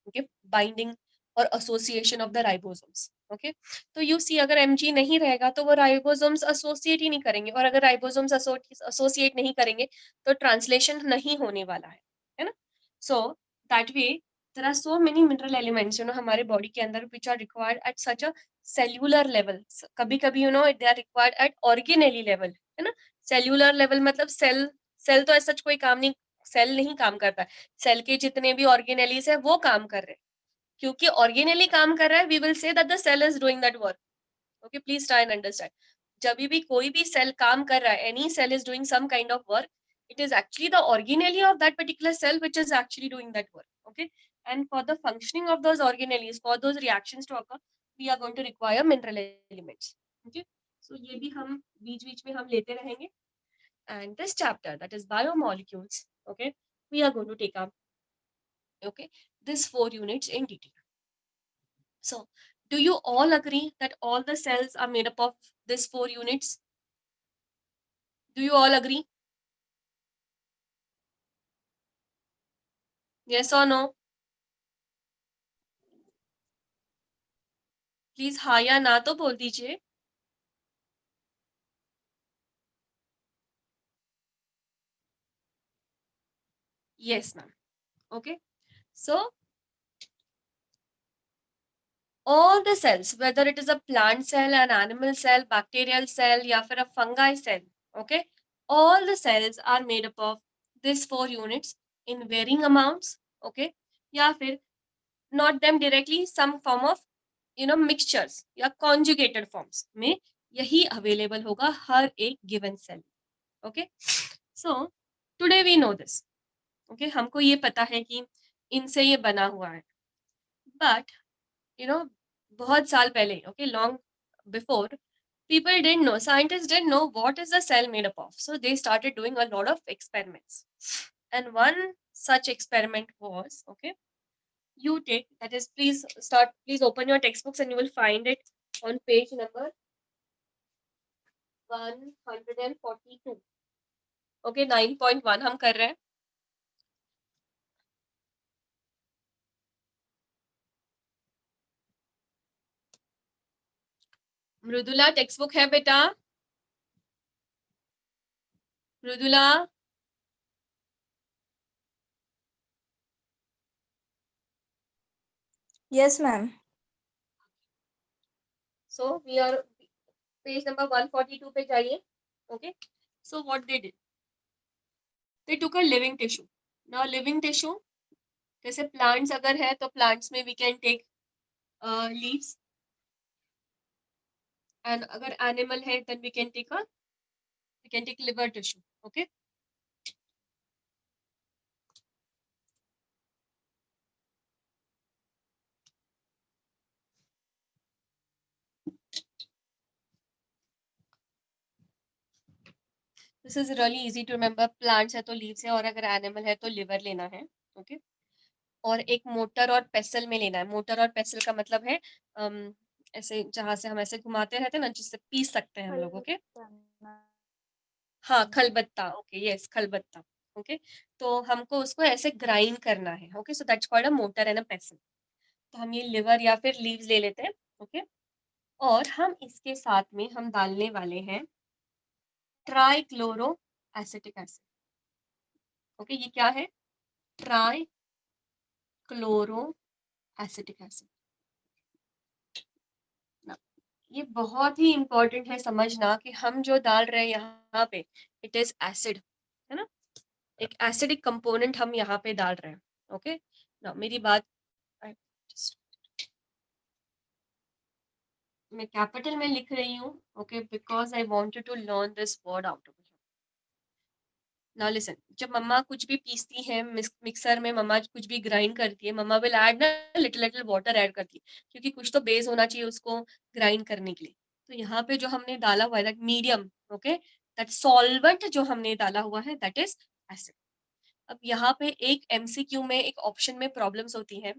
okay, binding or association of the ribosomes, okay. तो you see अगर Mg नहीं रहेगा तो वो ribosomes associate ही नहीं करेंगे, और अगर ribosomes associate नहीं करेंगे तो translation नहीं होने वाला है ना. So that way there are so many mineral elements हमारे body के अंदर which are required at such a cellular level. कभी कभी they are required at organelle level, है ना. cellular level मतलब सेल तो ऐसा कोई काम नहीं, सेल नहीं काम करता, सेल के जितने भी ऑर्गेनेलीज है वो काम कर रहे हैं. क्योंकि ऑर्गेनेली काम कर रहा है, we will say that the cell is doing that work. Okay, please try and understand. जब भी कोई भी सेल काम कर रहा है, any cell is doing some kind of work, it is actually the organelle of that particular cell which is actually doing that work, okay. And for the functioning of those organelles, for those reactions to occur, we are going to require mineral elements, okay. So ये भी हम बीच बीच में हम लेते रहेंगे. And this chapter, that is biomolecules, okay, we are going to take up, okay, this 4 units in detail. So do you all agree that all the cells are made up of this 4 units? Do you all agree? Yes or no? Please हाँ या ना तो बोल दीजिए. Yes ma'am. Okay, so all the cells, whether it is a plant cell, an animal cell, bacterial cell या फिर a fungi cell, okay, all the cells are made up of these 4 units in varying amounts, okay, या फिर not them directly, some form of mixtures या conjugated forms में यही available होगा हर एक given cell, okay. So today we know this, okay, हमको ये पता है कि इनसे ये बना हुआ है, but बहुत साल पहले, okay, long before, people didn't know, scientists didn't know what is the cell made up of, so they started doing a lot of experiments. And one such experiment was, okay, you take, that is, please open your textbooks and you will find it on page number 142, okay, 9.1 हम कर रहे हैं. Mridula text book है बेटा? Mridula, Yes, ma'am. so we are page number 142 पे जाइए. Okay, so what they did, they took a living tissue. Now living tissue, जैसे plants अगर है तो plants में we can take leaves, and अगर animal है then we can take liver tissue, okay. This is really easy to remember. Plants है तो leaves है, और अगर animal है तो liver लेना है, okay. और एक मोटर और पेसल में लेना है. मोटर और पेसल का मतलब है ऐसे जहां से हम ऐसे घुमाते रहते हैं ना, जिससे पीस सकते हैं हम लोग, ओके. हाँ, खलबत्ता, ओके, यस, खलबत्ता, ओके. तो हमको उसको ऐसे ग्राइंड करना है, okay. So that's called a motor and अ पेसल. तो हम ये लिवर या फिर लीव्स ले लेते हैं, ओके. और हम इसके साथ में हम डालने वाले हैं ट्राइक्लोरो एसिटिक एसिड, ओके. ये क्या है? Trichloro acetic acid. ये बहुत ही इंपॉर्टेंट है समझना कि हम जो डाल रहे हैं यहाँ पे, इट इज एसिड, है ना. एक एसिडिक कंपोनेंट हम यहाँ पे डाल रहे हैं, ओके. ना मेरी बात, मैं कैपिटल में लिख रही हूँ, okay, because I wanted to learn this word out of. Now listen, जब मम्मा कुछ भी पीसती है मिक्सर में, मम्मा कुछ भी ग्राइंड करती है, मम्मा विल ऐड ना लिटिल लिटिल वाटर ऐड करती है, क्योंकि कुछ तो बेस होना चाहिए उसको ग्राइंड करने के लिए। तो यहाँ पे जो हमने डाला हुआ है that medium, okay, that solvent जो हमने डाला हुआ है दैट इज एसिड। अब यहाँ पे एक एमसीक्यू में एक ऑप्शन में प्रॉब्लम्स होती हैं,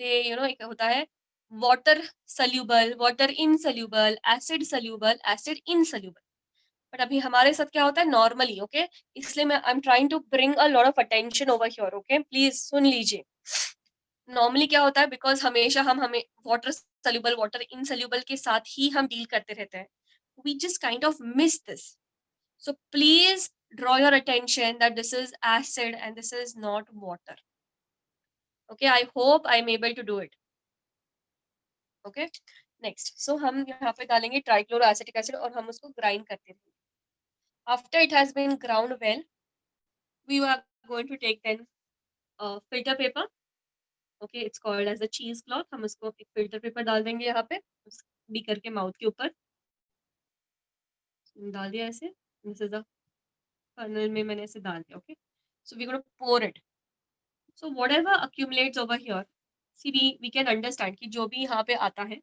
एक होता है water soluble, water insoluble, acid soluble, acid insoluble. But अभी हमारे साथ क्या होता है नॉर्मली, ओके, इसलिए मैं I am trying to bring a lot of attention over here, okay, please सुन लीजिए। नॉर्मली क्या होता है, बिकॉज हमेशा हमें वाटर सल्यूबल, वाटर इनसल्यूबल के साथ ही हम डील करते रहते हैं, we just kind of miss this. So please draw your attention that this is acid and this is not water. Okay, I hope I'm able to do it. Okay, next. So हम यहाँ पे डालेंगे trichloroacetic acid और हम उसको grind करते रहेंगे। After it has been ground well, we are going to take then filter paper. Okay, it's called as a cheesecloth. हम इसको एक filter paper डाल देंगे यहाँ पे बीकर के माउथ के ऊपर डाल दिया ऐसे। This is a funnel में मैंने ऐसे डाल दिया। Okay, so we're going to pour it. So whatever accumulates over here, see we can understand कि जो भी यहाँ पे आता है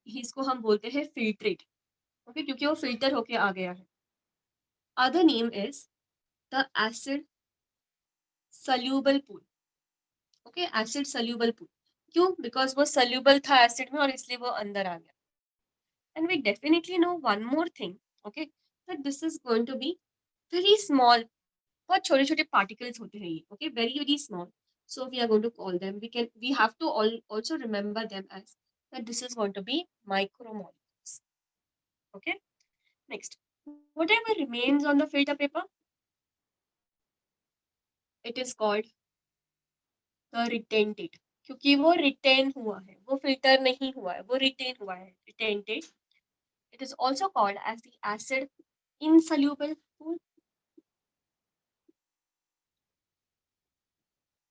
इसको हम बोलते हैं filtrate, okay, क्योंकि वो filter होके आ गया है। Other name is the acid soluble pool, okay, acid soluble pool। क्यों? Because वो soluble था acid में और इसलिए वो अंदर आ गया। And we definitely know one more thing, okay, that this is going to be very small, बहुत छोटे छोटे particles होते हैं ये, okay, very very small। So we are going to call them, we have to also remember them as that this is going to be micromolecules. Okay, next, whatever remains on the filter paper, it is called the retentate, क्योंकि वो retain हुआ है, वो filter नहीं हुआ है, वो retain हुआ है, retentate। It is also called as the acid insoluble pool।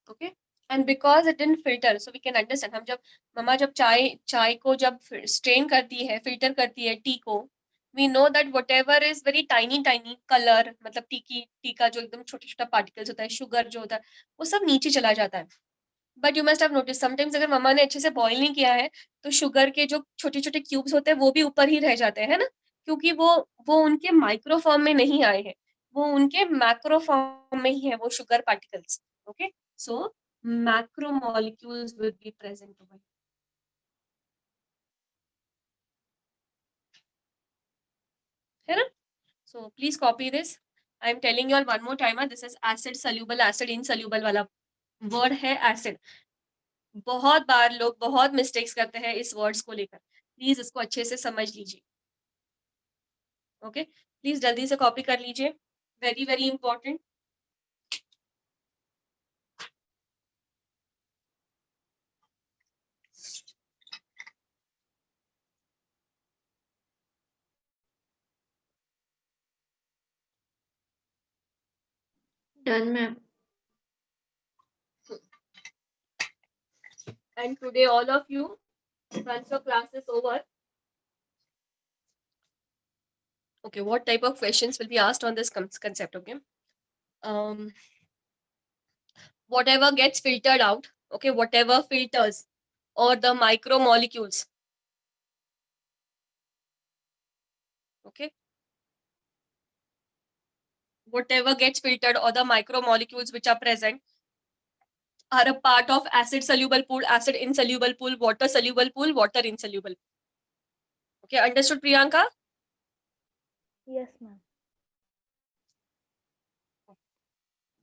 Okay, and because it didn't filter, so we can understand, हम जब मम्मा जब चाय को जब स्ट्रेन करती है, फिल्टर करती है टी को, we know that whatever is very tiny color, मतलब टी का जो एकदम छोटा छोटा पार्टिकल्स होता है, शुगर जो होता है, वो सब नीचे चला जाता है। But you must have notice sometimes अगर मम्मा ने अच्छे से बॉईल नहीं किया है तो शुगर के जो छोटे छोटे क्यूब्स होते हैं वो भी ऊपर ही रह जाते हैं, है ना, क्योंकि वो उनके माइक्रो फॉर्म में नहीं आए हैं, वो उनके मैक्रो फॉर्म में ही है वो sugar particles. Okay, so macromolecules will be present over here. है ना? So please copy this. I am telling you all one more time, this is acid soluble, acid insoluble वाला word है acid। बहुत बार लोग बहुत मिस्टेक्स करते हैं इस वर्ड्स को लेकर, प्लीज इसको अच्छे से समझ लीजिए। ओके, प्लीज जल्दी से कॉपी कर लीजिए, very very important. Done, ma'am. And today all of you, once your class is over, okay, what type of questions will be asked on this concept? Okay, whatever gets filtered out, okay, whatever filters or the micromolecules, okay, whatever gets filtered or the micromolecules which are present are a part of acid soluble pool, acid insoluble pool, water soluble pool, water insoluble pool. Okay, understood, Priyanka? Yes, ma'am.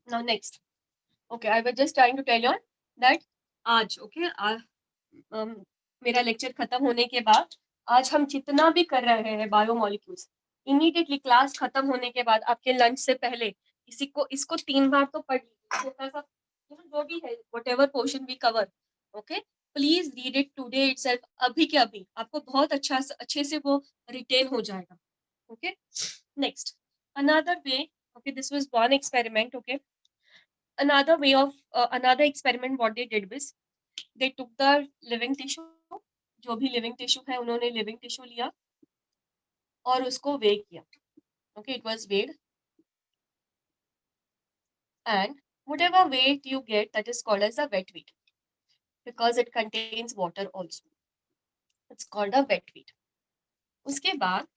Now next, okay, I was just trying to tell you all that आज, okay, मेरा lecture खत्म होने के बाद आज हम जितना भी कर रहे हैं बायोमोलिक्यूल्स, इमीडिएटली क्लास खत्म होने के बाद आपके लंच से पहले इसको 3 बार तो पढ़ लीजिए, छोटा सा जो भी है, whatever portion we cover, okay, please read it today itself, अभी के अभी आपको बहुत अच्छे से वो रिटेन हो जाएगा। Okay, next, another way, okay, this was one experiment. Okay, another way of another experiment what they did was they took the living tissue, जो भी लिविंग टिश्यू है उन्होंने लिविंग टिश्यू लिया और उसको वे किया। Okay, it was weighed and whatever weight you get, that is called as a wet weight, because it contains water also. It's called a wet weight. उसके बाद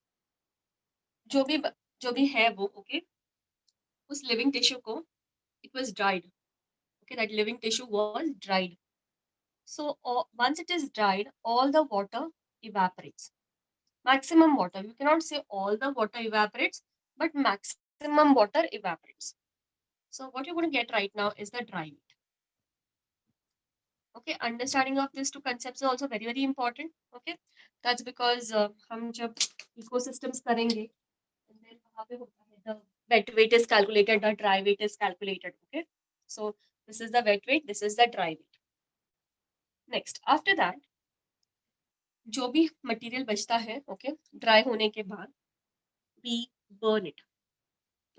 जो भी है वो, okay, उस living tissue को, it was dried. Okay, that living tissue was dried. So once it is dried, all the water evaporates. Maximum water. You cannot say all the water evaporates, but maximum water evaporates. So what you're going to get right now is the dry weight. Okay, understanding of these two concepts is also very, very important. Okay, that's because हम जब ecosystems करेंगे, and then वहाँ पे होता है the wet weight is calculated, the dry weight is calculated. Okay, so this is the wet weight, this is the dry weight. Next, after that, जो भी material बचता है, okay, ड्राई होने के बाद we burn it.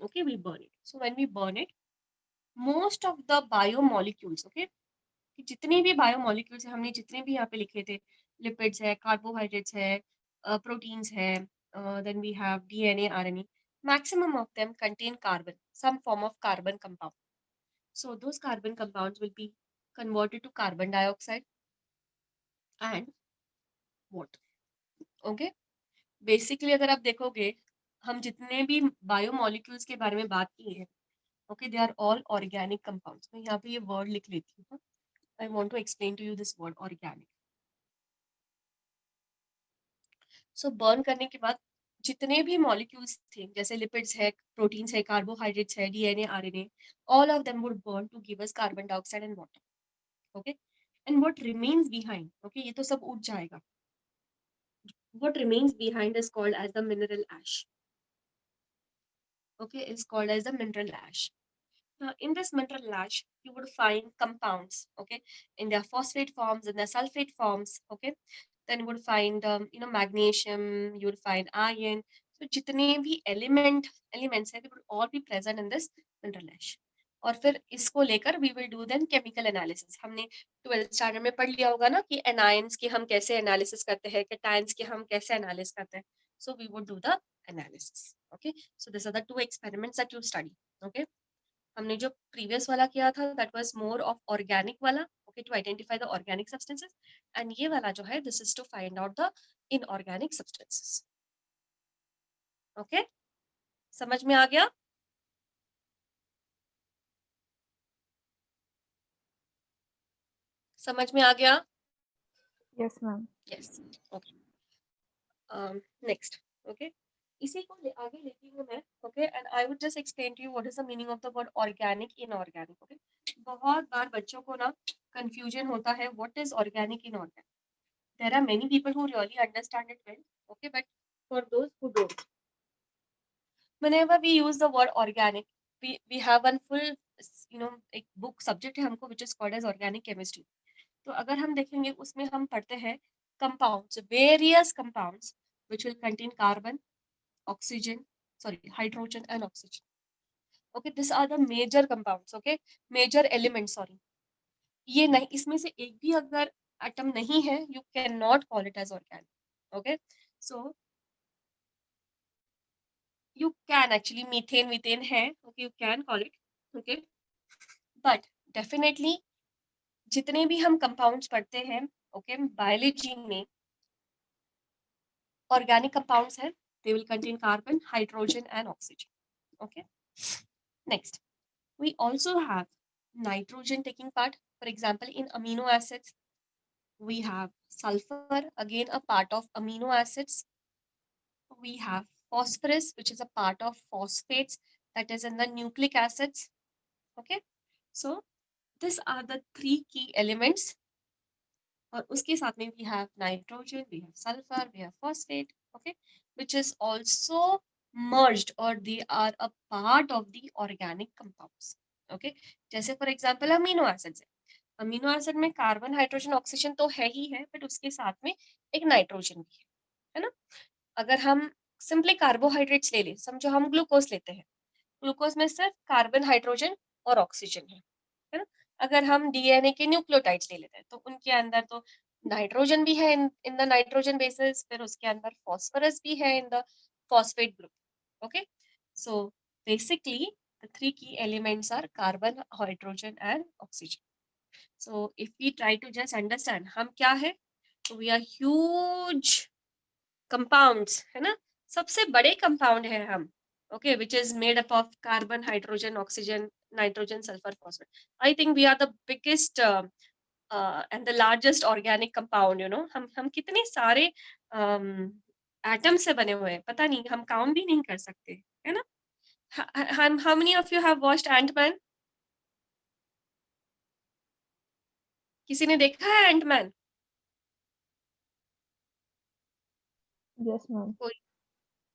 Okay, we burn it. So when we burn it, most of the biomolecules, okay, कि जितने भी बायोमोलिक्यूल्स हैं, हमने जितने भी यहाँ पे लिखे थे, लिपिड्स है, कार्बोहाइड्रेट्स है, प्रोटीन्स है, then we have DNA, RNA, maximum of them contain carbon, some form of carbon compound. So those carbon compounds will be converted to carbon dioxide and water. Okay, basically अगर आप देखोगे, हम जितने भी biomolecules के बारे में बात किए हैं, okay, they are all organic compounds. मैं यहाँ पे ये वर्ड लिख लेती हूँ. I want to explain to you this word organic. So burn करने के बाद जितने भी molecules थे, जैसे lipids है, proteins है, carbohydrates है, DNA, RNA, all of them would burn to give us carbon dioxide and water. Okay, and what remains behind, okay, ये तो सब उठ जाएगा. What remains behind is called as the mineral ash. Okay, is called as the mineral ash. Now, in this mineral ash, you would find compounds, okay, in their phosphate forms, in their sulfate forms, okay. Then you would find, magnesium, you would find iron. So, जितने भी elements हैं, they would all be present in this mineral ash. और फिर इसको लेकर we will do then chemical analysis. हमने 12th standard में पढ़ लिया होगा ना कि anions की हम कैसे analysis करते हैं, cations की हम कैसे analysis करते हैं. So, we would do the analysis. Okay. So, these are the two experiments that you study. Okay. हमने जो प्रीवियस वाला किया था that was more of organic वाला, okay, to identify the organic substances, and ये वाला जो है this is to find out the inorganic substances. Okay, समझ में आ गया? समझ में आ गया? Yes, ma'am. Yes. Okay, next. Okay, इसी को आगे लेती हूँ मैं. Okay, and I would just explain to you what is the meaning of the word organic, inorganic. Okay, बहुत बार बच्चों को ना कंफ्यूजन होता है what is organic, inorganic. There are many people who really understand it well, okay, but for those who don't, whenever we use the word organic, we have one full, एक book subject है हमको which is called as organic chemistry. तो अगर हम देखेंगे उसमें हम पढ़ते हैं compounds, various compounds which will contain carbon, oxygen, hydrogen and oxygen. Okay, these are the major compounds, okay, major elements, ये नहीं, इसमें से एक भी अगर एटम नहीं है, you cannot call it as organic. Okay, so you can actually, methane है, okay, you can call it, okay, but definitely जितने भी हम compounds पढ़ते हैं, okay, biology में organic compounds हैं, they will contain carbon, hydrogen and oxygen. Okay, next we also have nitrogen taking part. For example, in amino acids we have sulfur, again a part of amino acids. We have phosphorus, which is a part of phosphates, that is in the nucleic acids. Okay, so these are the three key elements. और उसके साथ में we have nitrogen, we have sulfur, we have phosphate, okay, which is also merged or they are a part of the organic compounds. Okay, जैसे for example amino acids है. Amino acid में carbon, hydrogen, oxygen तो है ही है, but उसके साथ में एक नाइट्रोजन भी है ना. अगर हम सिंपली कार्बोहाइड्रेट्स ले लें, समझो हम ग्लूकोज लेते हैं, ग्लूकोज में सिर्फ कार्बन, हाइड्रोजन और ऑक्सीजन है ना. अगर हम डीएनए के न्यूक्लियोटाइड्स ले लेते हैं तो उनके अंदर तो नाइट्रोजन भी है इन द नाइट्रोजन बेसिस, फिर उसके अंदर फॉस्फोरस भी है in the phosphate group. Okay, so basically The three key elements are carbon, hydrogen, and oxygen. So if we try to just understand, हम क्या है? We are huge compounds, है ना? सबसे बड़े compound है हम. Okay, which is made up of carbon, hydrogen, oxygen, nitrogen, sulfur, phosphorus. I think we are the biggest and the largest organic compound. You know, हम कितने सारे एटम से बने हुए हैं, पता नहीं, हम काउंट भी नहीं कर सकते, है ना? How many of you have watched Ant-Man? किसी ने देखा है Ant-Man? Yes, ma'am.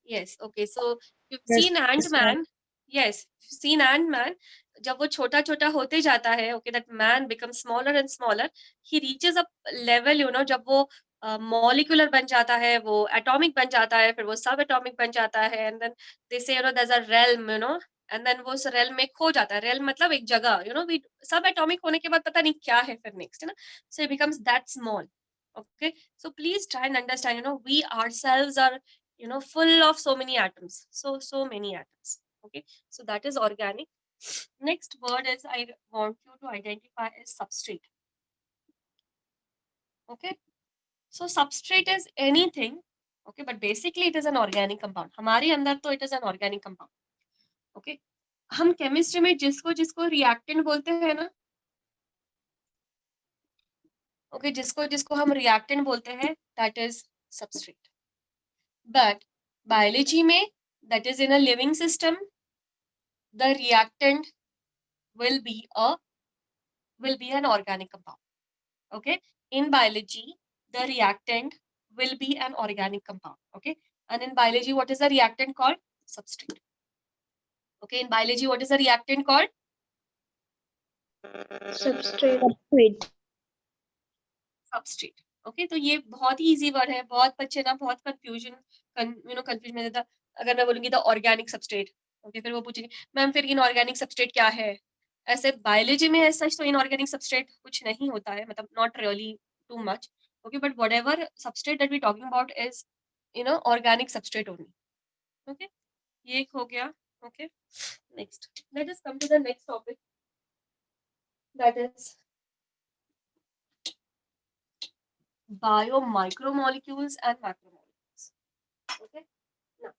Yes, okay. So you've Yes, seen yes, Ant-Man. Yes, you've seen Ant-Man. जब वो छोटा छोटा होते जाता है, okay, that man becomes smaller and smaller. He reaches a level, you know, जब वो molecular बन जाता है, वो atomic बन जाता है, फिर वो subatomic बन जाता है, and then they say, you know, there's a realm, you know, and then वो उस realm में खो जाता है. Realm मतलब एक जगह, you know, we subatomic होने के बाद पता नहीं क्या है फिर next, है ना? So it becomes that small. Okay, so please try and understand, you know, we ourselves are, you know, full of so many atoms, so many atoms. Okay, so that is organic. Next word is I want you to identify is substrate. Okay, so substrate is anything, okay, but basically it is an organic compound. हमारे अंदर तो it is an organic compound. Okay, हम chemistry में जिसको जिसको reactant बोलते हैं ना, okay, जिसको जिसको हम रिएक्टेंट बोलते हैं, that is substrate. But biology में, that is in a living system, the reactant will be an organic compound. Okay, in biology the reactant will be an organic compound. Okay, and in biology what is the reactant called? Substrate. Okay, in biology what is the reactant called? substrate. Substrate. Okay, तो ये बहुत ही easy word है, बहुत बच्चे ना बहुत confusion में देता. अगर मैं बोलूंगी द ऑर्गेनिक सबस्ट्रेट, ओके, फिर वो पूछेंगे मैम फिर इनऑर्गेनिक सबस्ट्रेट क्या है? ऐसे बायोलॉजी में ऐसा तो इनऑर्गेनिक सबस्ट्रेट कुछ नहीं होता है, मतलब not really too much. Okay, but whatever substrate that we talking about is, you know, organic substrate only. Okay, ये एक हो गया. Okay, next let us come to the next topic, that is biomicromolecules and macromolecules. Okay, now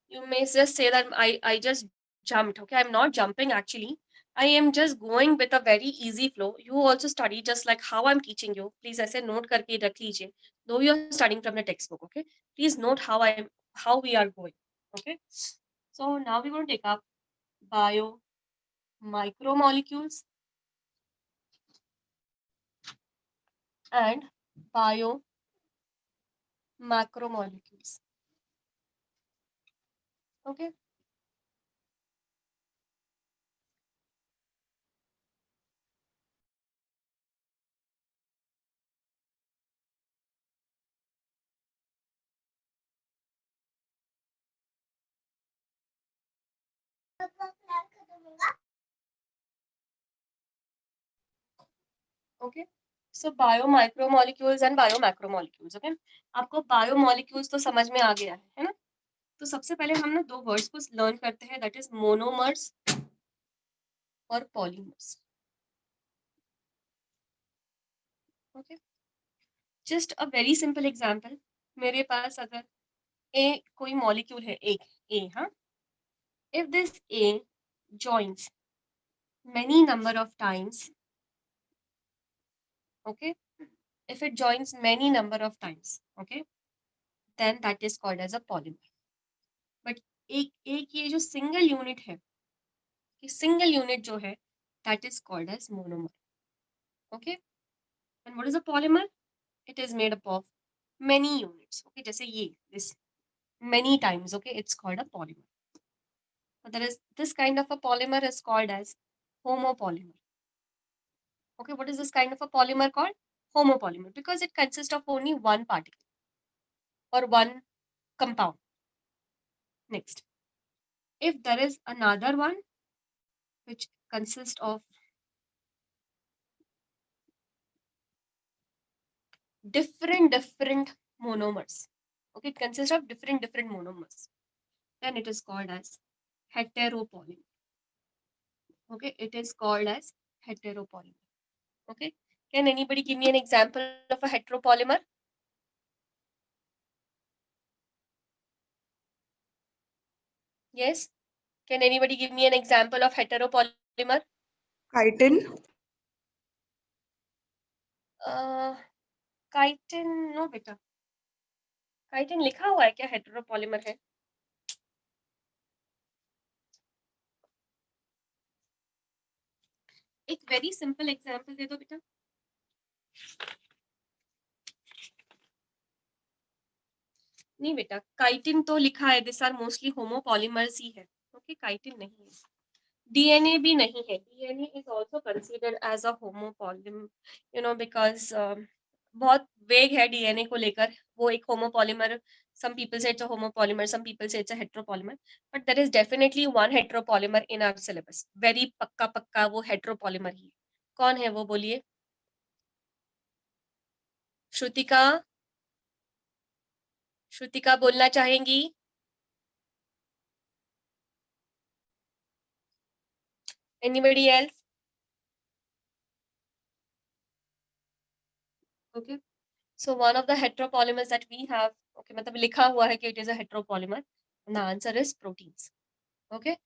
you may just say that I just jumped. Okay, I'm not jumping actually. I am just going with a very easy flow. You also study just like how I'm teaching you. Please ऐसे note करके रख लीजिए. Though you are studying from the textbook, okay? Please note how we are going. Okay. So now we're going to take up biomicromolecules and biomacromolecules. Okay. Okay. So biomicromolecules and biomacromolecules. Okay. आपको biomolecules तो समझ में आ गया है ना? तो सबसे पहले हम ना दो वर्ड्स को लर्न करते हैं, दैट इज मोनोमर्स और polymers. Okay, just a very simple example. मेरे पास अगर ए कोई मॉलिक्यूल है, एक ए, हाँ, if this A joins many number of times, okay, if it joins many number of times, okay, then that is called as a polymer. but एक ये जो single unit है, ये सिंगल यूनिट जो है, that is called as monomer. Okay, and what is a polymer? It is made up of many units. Okay, जैसे ये this many times. Okay, it's called a polymer. So there is this kind of a polymer is called as homopolymer. Okay, what is this kind of a polymer called? Homopolymer, because it consists of only one particle or one compound. Next, if there is another one which consists of different monomers, okay, it consists of different monomers, then it is called as heteropolymer. Okay, it is called as heteropolymer. Okay, can anybody give me an example of a heteropolymer? Yes, can anybody give me an example of heteropolymer? Chitin. Chitin, no बेटा, chitin लिखा हुआ है क्या heteropolymer है? एक very simple example दे दो बेटा. नहीं बेटा, chitin तो लिखा है, दिस आर मोस्टली होमोपॉलीमर्स ही है. ओके, chitin नहीं है. DNA भी नहीं है. DNA is also considered as a homopolymer, you know, because बहुत वेग है DNA को लेकर. वो एक homopolymer, some people say it's a homopolymer, some people say it's a heteropolymer, but there is definitely one heteropolymer in our syllabus. Very पक्का वो heteropolymer ही है. कौन है वो, बोलिए. श्रुतिका, श्रुतिका बोलना चाहेंगी? Anybody else? Okay. So one of the heteropolymers that we have, okay, मतलब लिखा हुआ है कि it is a heteropolymer, and the answer is proteins. Okay,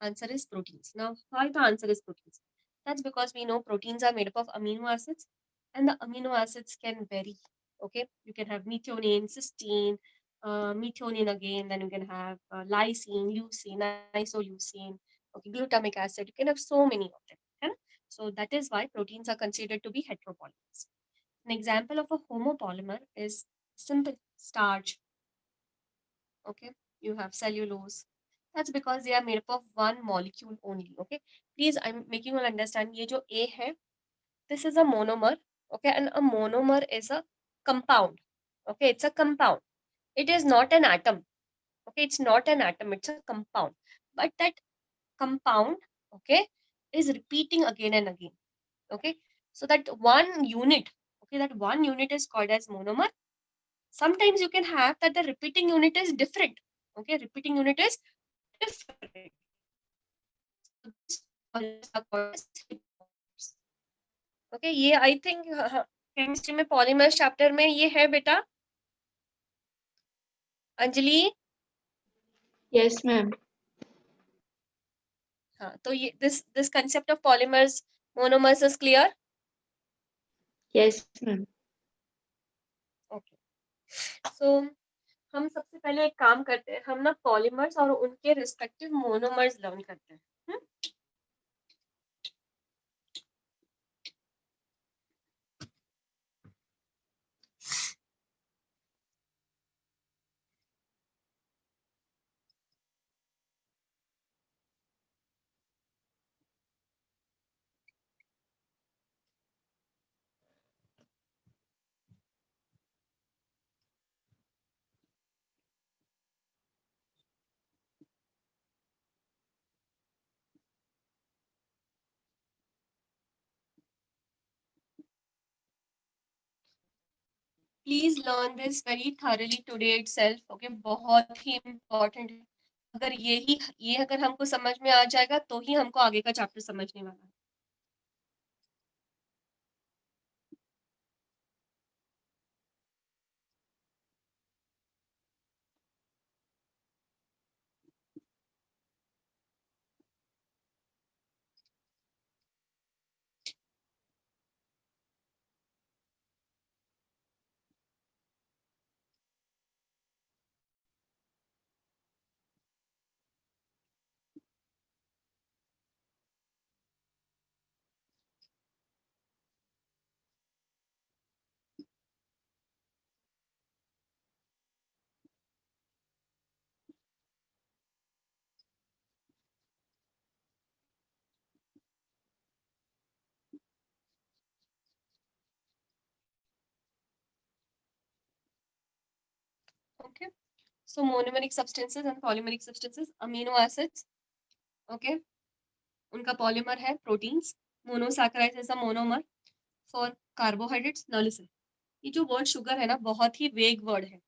answer is proteins. Now, why the answer is proteins? That's because we know proteins are made up of amino acids, and the amino acids can vary. Okay, you can have methionine, cysteine, methionine again, then you can have lysine, leucine, isoleucine, okay, glutamic acid. You can have so many of them. Okay? So that is why proteins are considered to be heteropolymers. An example of a homopolymer is simple starch. Okay, you have cellulose. That's because they are made up of one molecule only. Okay, please, I'm making you understand. ये जो A है, this is a monomer. Okay, and a monomer is a compound. Okay, it's a compound. It is not an atom. Okay, it's not an atom. It's a compound. But that compound, okay, is repeating again and again. Okay, so that one unit, okay, that one unit is called as monomer. Sometimes you can have that the repeating unit is different. Okay, repeating unit is different. Okay, ये I think chemistry में polymers chapter में ये है बेटा. Anjali, Yes, ma'am. हाँ, तो ये this concept of polymers, monomers is clear. Yes, ma'am. Okay, so हम सबसे पहले एक काम करते हैं, हम ना पॉलीमर्स और उनके रिस्पेक्टिव मोनोमर्स लर्न करते हैं. Please learn this very thoroughly today itself. Okay, बहुत ही इम्पोर्टेंट है. अगर ये अगर हमको समझ में आ जाएगा तो ही हमको आगे का चैप्टर समझने वाला है. Okay, so monomeric substances and polymeric substances, amino acids, okay, उनका पॉलीमर है proteins. Monosaccharides is a monomer for carbohydrates. Now listen, ये जो वर्ड शुगर है ना, बहुत ही वेग वर्ड है.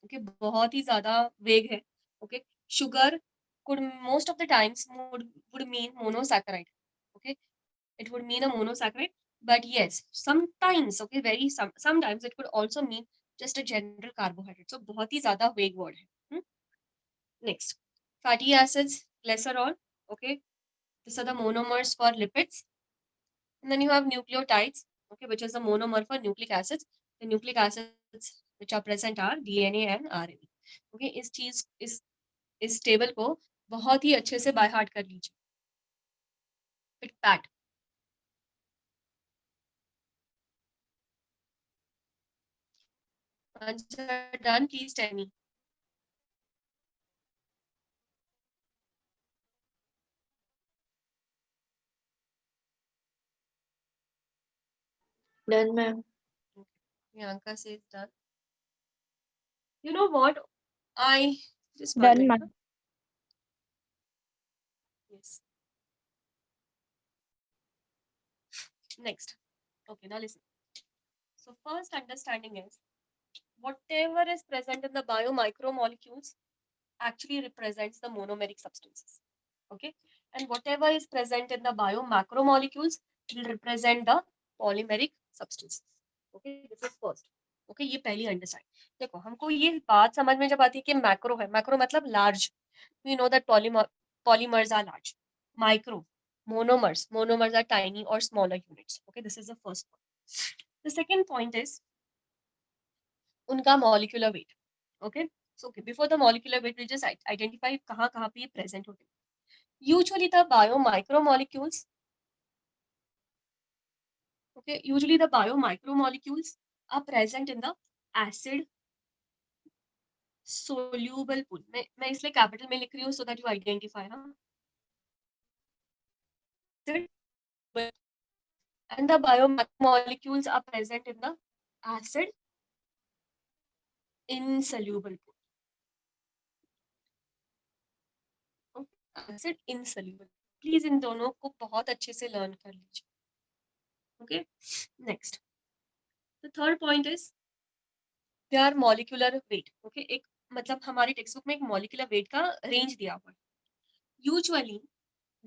ओके, बहुत ही ज्यादा वेग है. Okay, sugar could most of the times would mean monosaccharide. it would mean a monosaccharide. But yes, sometimes, okay, sometimes it could also mean just a general carbohydrate. So बहुत ही ज़्यादा vague word है. Next, fatty acids, glycerol, okay. These are the monomers for lipids. And then you have nucleotides, okay, which is the monomer for nucleic acids. The nucleic acids which are present are DNA and RNA. Okay, इस table को बहुत ही अच्छे से by heart कर लीजिए. पिट done, please tell me. Done, ma'am. Priyanka says done. You know what? I just one Done, minute, ma'am. huh? Yes. Next. Okay, now listen. So first understanding is whatever is present in the biomicromolecules actually represents the monomeric substances. Okay, and whatever is present in the biomacromolecules will represent the polymeric substances. Okay, this is first. Okay, ये पहली understand. देखो हमको ये बात समझ में जब आती है कि मैक्रो है, मैक्रो मतलब large. We know that polymers are large. Micro, monomers are tiny or smaller units. Okay, this is the first point. The second point is उनका molecular weight. Okay, so okay, before the molecular weight, we'll just identify कहाँ कहाँ पे ये present होते हैं. Usually the biomicromolecules, okay, usually the biomicromolecules are present in the acid soluble pool. मैं इसलिए capital में लिख रही हूँ so that you identify, हाँ. And the biomolecules are present in the acid insoluble pool. Okay, acid insoluble. Please इन दोनों को बहुत अच्छे से learn कर लीजिए. Okay, next. The third point is their molecular weight. Okay, एक मतलब हमारी टेक्स्ट बुक में एक molecular weight का range दिया हुआ है. Usually,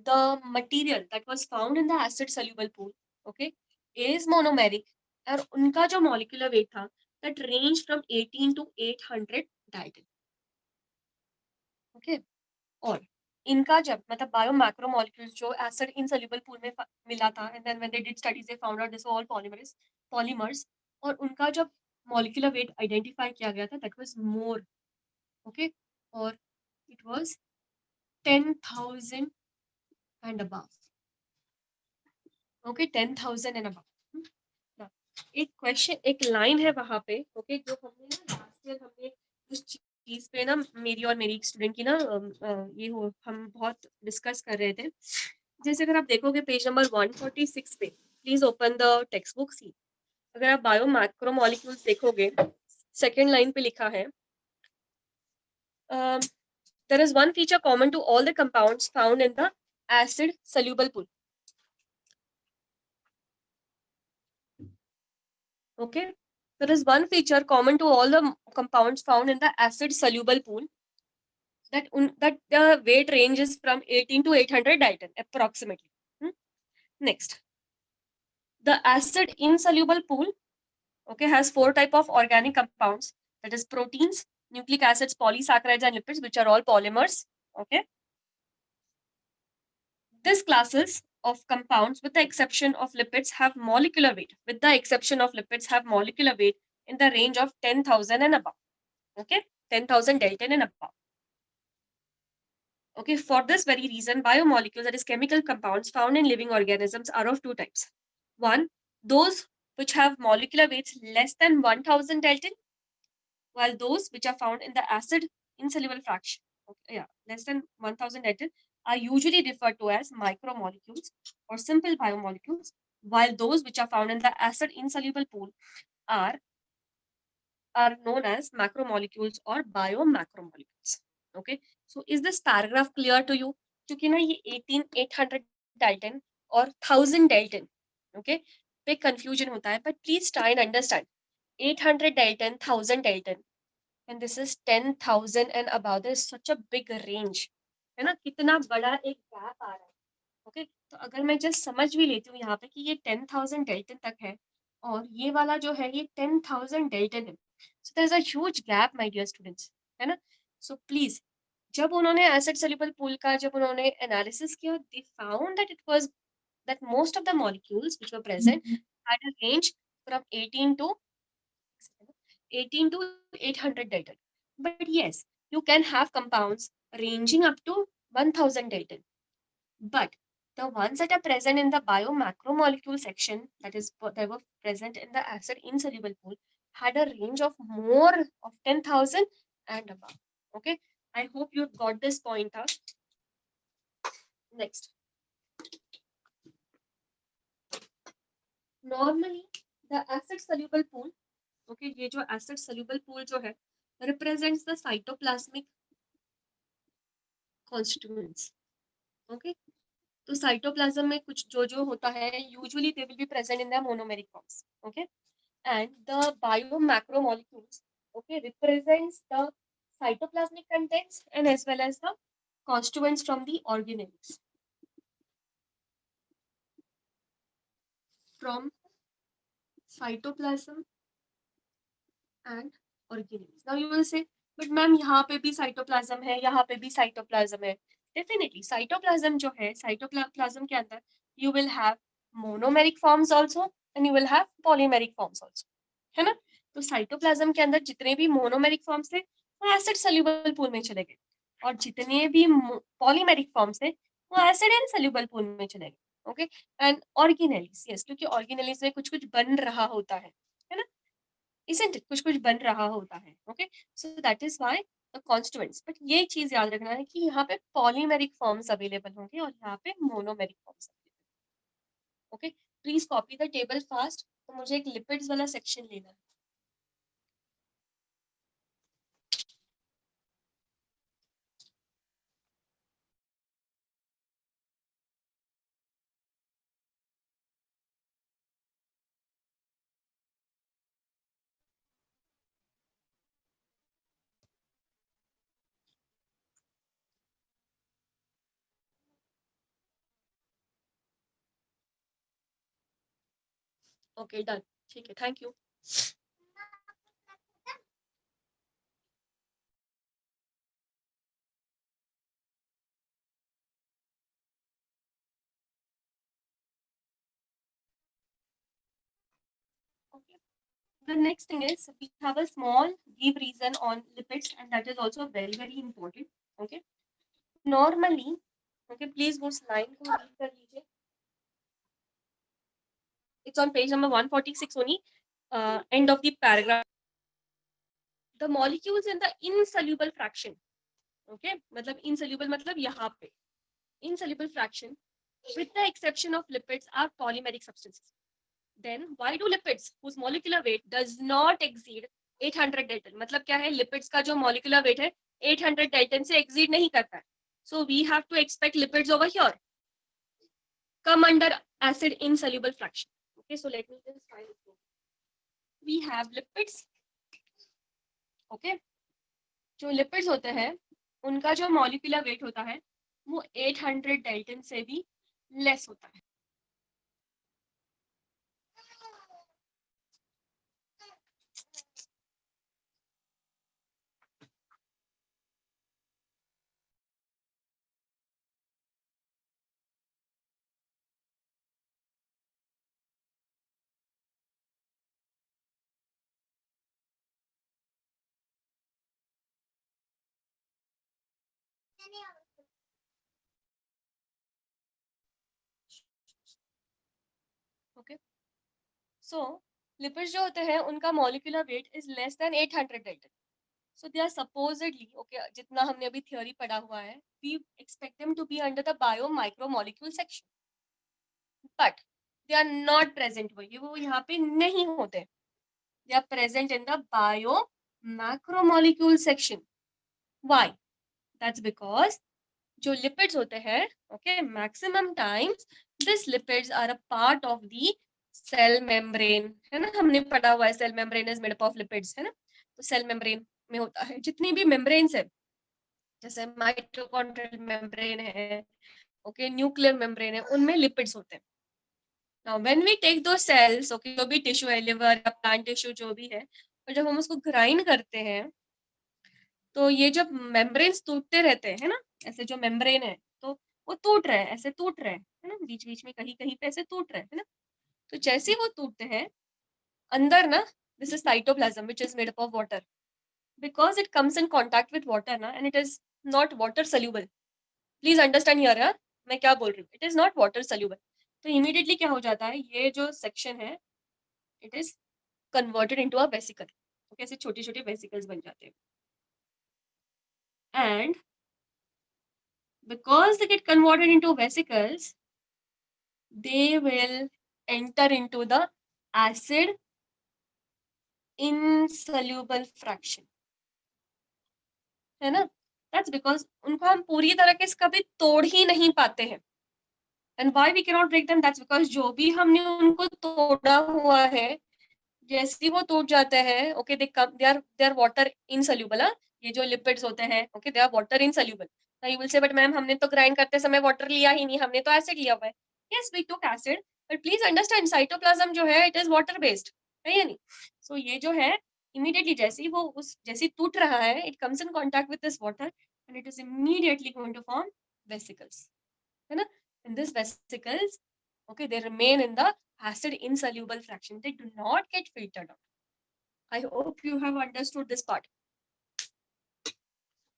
the material that was found in the acid soluble pool, okay, is monomeric, और उनका जो molecular weight था that ranged from 18 to 800 Dalton. Okay, और इनका जब मतलब biomacromolecules जो acid insoluble pool में मिला था, and then when they did studies they found out this were all polymers, और उनका जब molecular weight identify किया गया था that was more, okay, और it was 10,000 and above. Okay, 10,000 and above. Now, एक क्वेश्चन एक लाइन है वहां पे, ओके, जो हमने ना लास्ट ईयर हमने उस चीज पे ना मेरी और मेरी स्टूडेंट की ना हम बहुत डिस्कस कर रहे थे. जैसे अगर आप देखोगे पेज नंबर 146 पे, please open the text book. See अगर आप बायो मैक्रोमोलिक्यूल्स देखोगे, सेकेंड लाइन पे लिखा है there is one feature common to all the compounds found in the acid soluble pool. Okay, there is one feature common to all the compounds found in the acid soluble pool, that the weight range is from 18 to 800 Dalton approximately. Next, the acid insoluble pool, okay, has 4 type of organic compounds, that is proteins, nucleic acids, polysaccharides and lipids, which are all polymers. Okay, these classes of compounds with the exception of lipids have molecular weight in the range of 10,000 and above. Okay, 10,000 Dalton and above. Okay, for this very reason, biomolecules, that is chemical compounds found in living organisms, are of two types. One, those which have molecular weights less than 1,000 Dalton, while those which are found in the acid insoluble fraction, okay, less than 1,000 Dalton, are usually referred to as micromolecules or simple biomolecules, while those which are found in the acid insoluble pool are known as macromolecules or biomacromolecules. Okay, so is this paragraph clear to you? क्योंकि ना ये 800 Dalton और 1000 Dalton, okay, big confusion होता है, but please try and understand 800 Dalton, 1000 Dalton, and this is 10,000 and above. There is such a big range, है ना, कितना बड़ा एक gap आ रहा है. ओके तो अगर मैं जस्ट समझ भी लेती हूँ यहाँ पे कि ये 10,000 डेल्टन तक है और ये वाला जो है ये 10,000 डेल्टन है, so there is a huge gap my dear students, है ना। सो प्लीज जब उन्होंने एसिड सॉल्युबल पूल का जब उन्होंने एनालिसिस किया, they found that it was that most of the molecules which were present had a range from 18 to 800 Dalton. But yes, you can have compounds ranging up to 1000 Dalton. But the ones that are present in the biomacromolecule section, that is, they were present in the acid insoluble pool, had a range of more of 10,000 and above. Okay, I hope you got this point out. Next. Normally, the acid soluble pool, okay, ये जो acid soluble pool जो है, represents the cytoplasmic constituents. Okay, तो cytoplasm में कुछ जो होता है, usually they will be present in the monomeric forms. Okay, and the biomacromolecules, okay, represents the cytoplasmic contents and as well as the constituents from the organelles. From cytoplasm and organelles. Now you will say, but ma'am यहाँ पे भी cytoplasm है, यहाँ पे भी cytoplasm है. Definitely, cytoplasm जो है, cytoplasm के अंदर you will have monomeric forms also and you will have polymeric forms also, है ना. तो cytoplasm के अंदर जितने भी monomeric forms थे वो acid soluble pool में चले गए और जितने भी polymeric forms थे वो acid insoluble pool में चले गए. ओके एंड organelles, yes, क्योंकि organelles में कुछ कुछ बन रहा होता है ना, isn't it, कुछ कुछ बन रहा होता है. Okay so that is why the constituents. But ये चीज याद रखना है कि यहाँ पे पॉलीमेरिक फॉर्म्स अवेलेबल होंगे और यहाँ पे monomeric forms available. Okay please copy the table fast. तो मुझे एक लिपिड्स वाला सेक्शन लेना है. ओके डन, ठीक है, thank you. Okay. The next thing is we have a small give reason on lipids and that is also very important. Okay. Normally, okay, please वो slide को read कर लीजिए. It's on page number 146 only, end of the paragraph. The molecules in the insoluble fraction, okay, मतलब insoluble मतलब यहाँ पे insoluble fraction, with the exception of lipids, are polymeric substances. Then why do lipids whose molecular weight does not exceed 800 Dalton, मतलब क्या है, lipids का जो molecular weight है 800 Dalton से exceed नहीं करता है. So we have to expect lipids over here come under acid insoluble fraction. Okay, so let me just find it. We have lipids. Okay, जो lipids होते हैं उनका जो molecular weight होता है वो 800 Dalton से भी less होता है. Okay, so lipids जो होते हैं उनका molecular weight is less than 800 Dalton. So they are supposedly, okay, जितना हमने अभी theory पढ़ा हुआ है, we expect them to be under the biomicromolecule section. But they are not present. वो यहाँ पे नहीं होते. They are present in the biomacromolecule section. Why? That's because जो lipids होते हैं, okay, maximum times these lipids are a part of the cell membrane, है ना, हमने पढ़ा हुआ है cell membrane is made up of lipids, है ना. तो cell membrane में होता है जितनी भी membranes है, जैसे mitochondrial membrane है, ओके, न्यूक्लियर मेम्ब्रेन है, उनमें लिपिड्स होते हैं. नाउ व्हेन वी टेक दो सेल्स, ओके, जो भी टिश्यू है, लिवर या प्लांट टिश्यू जो भी है, और जब हम उसको ग्राइंड करते हैं तो ये जब मेम्ब्रेन्स टूटते रहते हैं ना, ऐसे जो मेम्ब्रेन है तो वो टूट रहे हैं, ऐसे टूट रहे हैं, है ना, बीच बीच में कहीं कहीं पे ऐसे टूट रहे हैं, है ना. तो जैसे ही वो टूटते हैं अंदर ना, this is cytoplasm which is made up of water, because it comes in contact with water ना, and it is not water soluble. Please understand here यार, मैं क्या बोल रही हूँ, it is not water soluble. तो इमीडिएटली क्या हो जाता है, ये जो सेक्शन है it is converted into a vesicle. तो कैसे छोटे छोटे वेसिकल्स बन जाते हैं, and because they get converted into vesicles, they will enter into the acid insoluble fraction, है ना. That's because उनको हम पूरी तरह से कभी तोड़ ही नहीं पाते हैं. And why we cannot break them? That's because जो भी हमने उनको तोड़ा हुआ है, जैसे ही वो टूट जाते हैं, okay, they are water insoluble. ये जो लिपिड्स होते हैं, okay, they are water insoluble. Now you will say, but ma'am हमने तो ग्राइंड करते समय वाटर लिया ही नहीं, हमने तो एसिड लिया हुआ है. Yes, we took acid, but please understand, cytoplasm जो है it is water based, है या नहीं. So ये जो है immediately जैसे ही वो उस जैसे टूट रहा है, it comes in contact with this water and it is immediately going to form vesicles, है ना. And these vesicles, okay, they remain in the acid insoluble fraction. They do not get filtered out. I hope you have understood this part.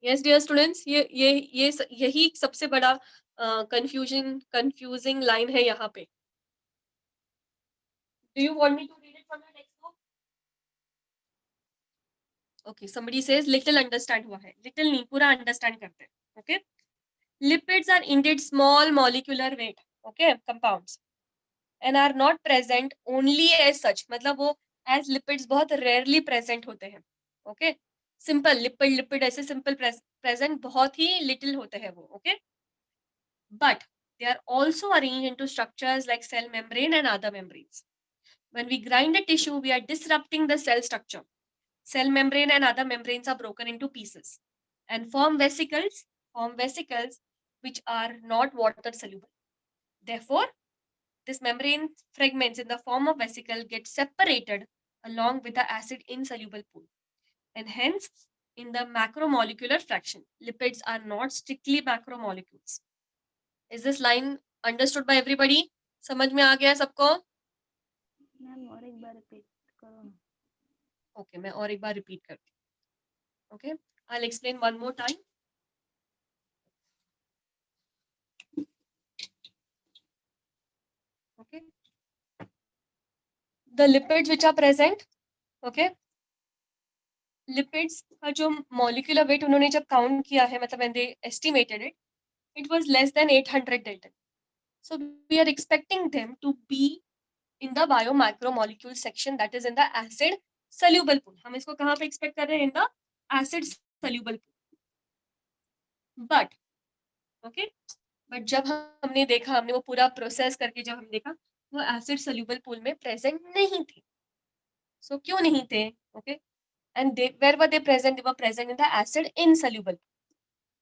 Yes, dear students, यही सबसे बड़ा confusing line है यहाँ पे. Do you want me to read it from your textbook? Okay, somebody says little understand हुआ है. Little नहीं, पूरा understand करते हैं. Okay. Lipids are indeed small molecular weight, okay, compounds, and are not present only as such. मतलब वो as lipids बहुत rarely present होते हैं. Okay. Simple lipid ऐसे simple present बहुत ही little होते हैं वो. Okay. But they are also arranged into structures like cell membrane and other membranes. When we grind a tissue, we are disrupting the cell structure. Cell membrane and other membranes are broken into pieces and form vesicles which are not water soluble. Therefore, this membrane fragments in the form of vesicle get separated along with the acid insoluble pool. And hence, in the macromolecular fraction, lipids are not strictly macromolecules. Is this line understood by everybody? समझ में आ गया सबको? Ma'am और एक बार repeat करो. Okay, मैं और एक बार repeat करती हूँ. Okay, I'll explain one more time. Okay, the lipids which are present, okay, lipids का जो molecular weight उन्होंने जब count किया है, मतलब when they estimated it, it was less than 800 Dalton. So we are expecting them to be in the biomacromolecule section, that is in the acid soluble pool. हम इसको कहाँ पे expect कर रहे हैं? In the acid soluble pool. But okay, but जब हमने देखा, हमने वो पूरा प्रोसेस करके जब हम देखा, वो एसिड सोल्यूबल पूल में प्रेजेंट नहीं थे. सो क्यों नहीं थे? Okay, and where were they present? They were present in the acid insoluble.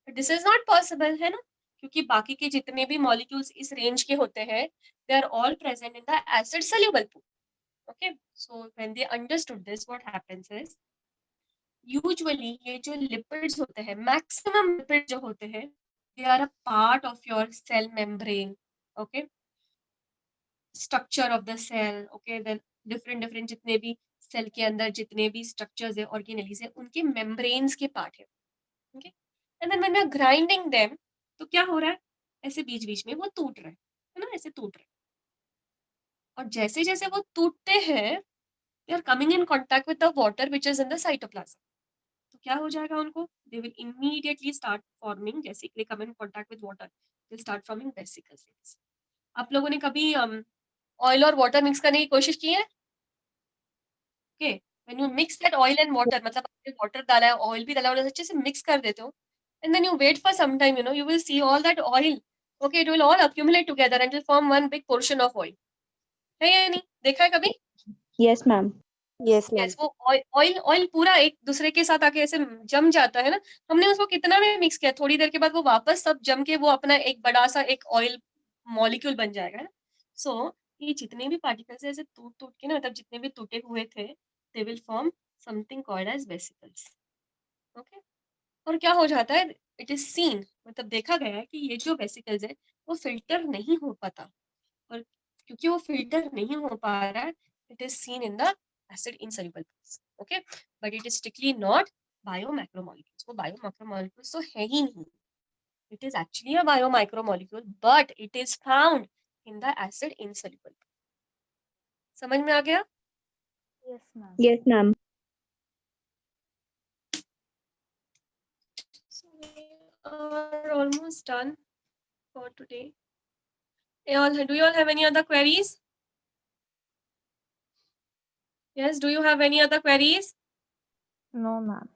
This is not possible, है ना, क्योंकि बाकी के जितने भी मॉलिक्यूल्स इस रेंज के होते हैं, they are all present in the acid soluble pool. Okay, so when they understood this, what happens is, usually ये जो लिपिड्स होते हैं, मैक्सिमम लिपिड जो होते हैं, they are a part of your cell membrane, okay, structure of the cell, okay, then different जितने भी cell के अंदर जितने भी स्ट्रक्चर्स है, ऑर्गेनेलीज है, उनके मेम्ब्रेन्स के पार्ट है. Okay, and then when we are grinding them, तो क्या हो रहा है, ऐसे बीच बीच में वो टूट रहा है ना, ऐसे टूट रहा है. और जैसे जैसे वो टूटते हैं, they are coming in contact with the water which is in the cytoplasm. तो क्या हो जाएगा उनको, they will immediately start forming, जैसे they come in contact with water, they start forming vesicles. आप लोगों ने कभी ऑयल और वाटर मिक्स करने की कोशिश की है? Okay, when you mix that oil and water, मतलब आपने वाटर डाला है, ऑयल भी डाला है, और अच्छे से मिक्स कर देते हो, and then you wait for some time, you will see all that oil, okay, it will all accumulate together and will form one big portion of oil. है या नहीं? देखा है कभी? Yes, ma'am. Yes, ma'am. Yes, वो oil oil पूरा एक दूसरे के साथ आके ऐसे जम जाता है ना, हमने उसको कितना भी मिक्स किया, थोड़ी देर के बाद वो वापस सब जम के वो अपना एक बड़ा सा एक ऑयल मॉलिक्यूल बन जाएगा ना। सो ये जितने भी पार्टिकल्स ऐसे टूट टूट के ना, मतलब जितने भी टूटे हुए थे, they will form something called as vesicles. Okay, और क्या हो जाता है, इट इज सीन, मतलब देखा गया है कि ये जो वेसिकल्स है वो फिल्टर नहीं हो पाता, और क्योंकि वो फिल्टर नहीं हो पा रहा है, it is seen in the acid insoluble phase, okay, but it is strictly not biomacromolecules, वो biomacromolecules तो है ही नहीं, it is actually a biomicromolecule but it is found in the acid insoluble। समझ में आ गया? Yes, ma'am. Yes, ma'am. So we are almost done for today. Do you all have any other queries? Yes, do you have any other queries? No, ma'am.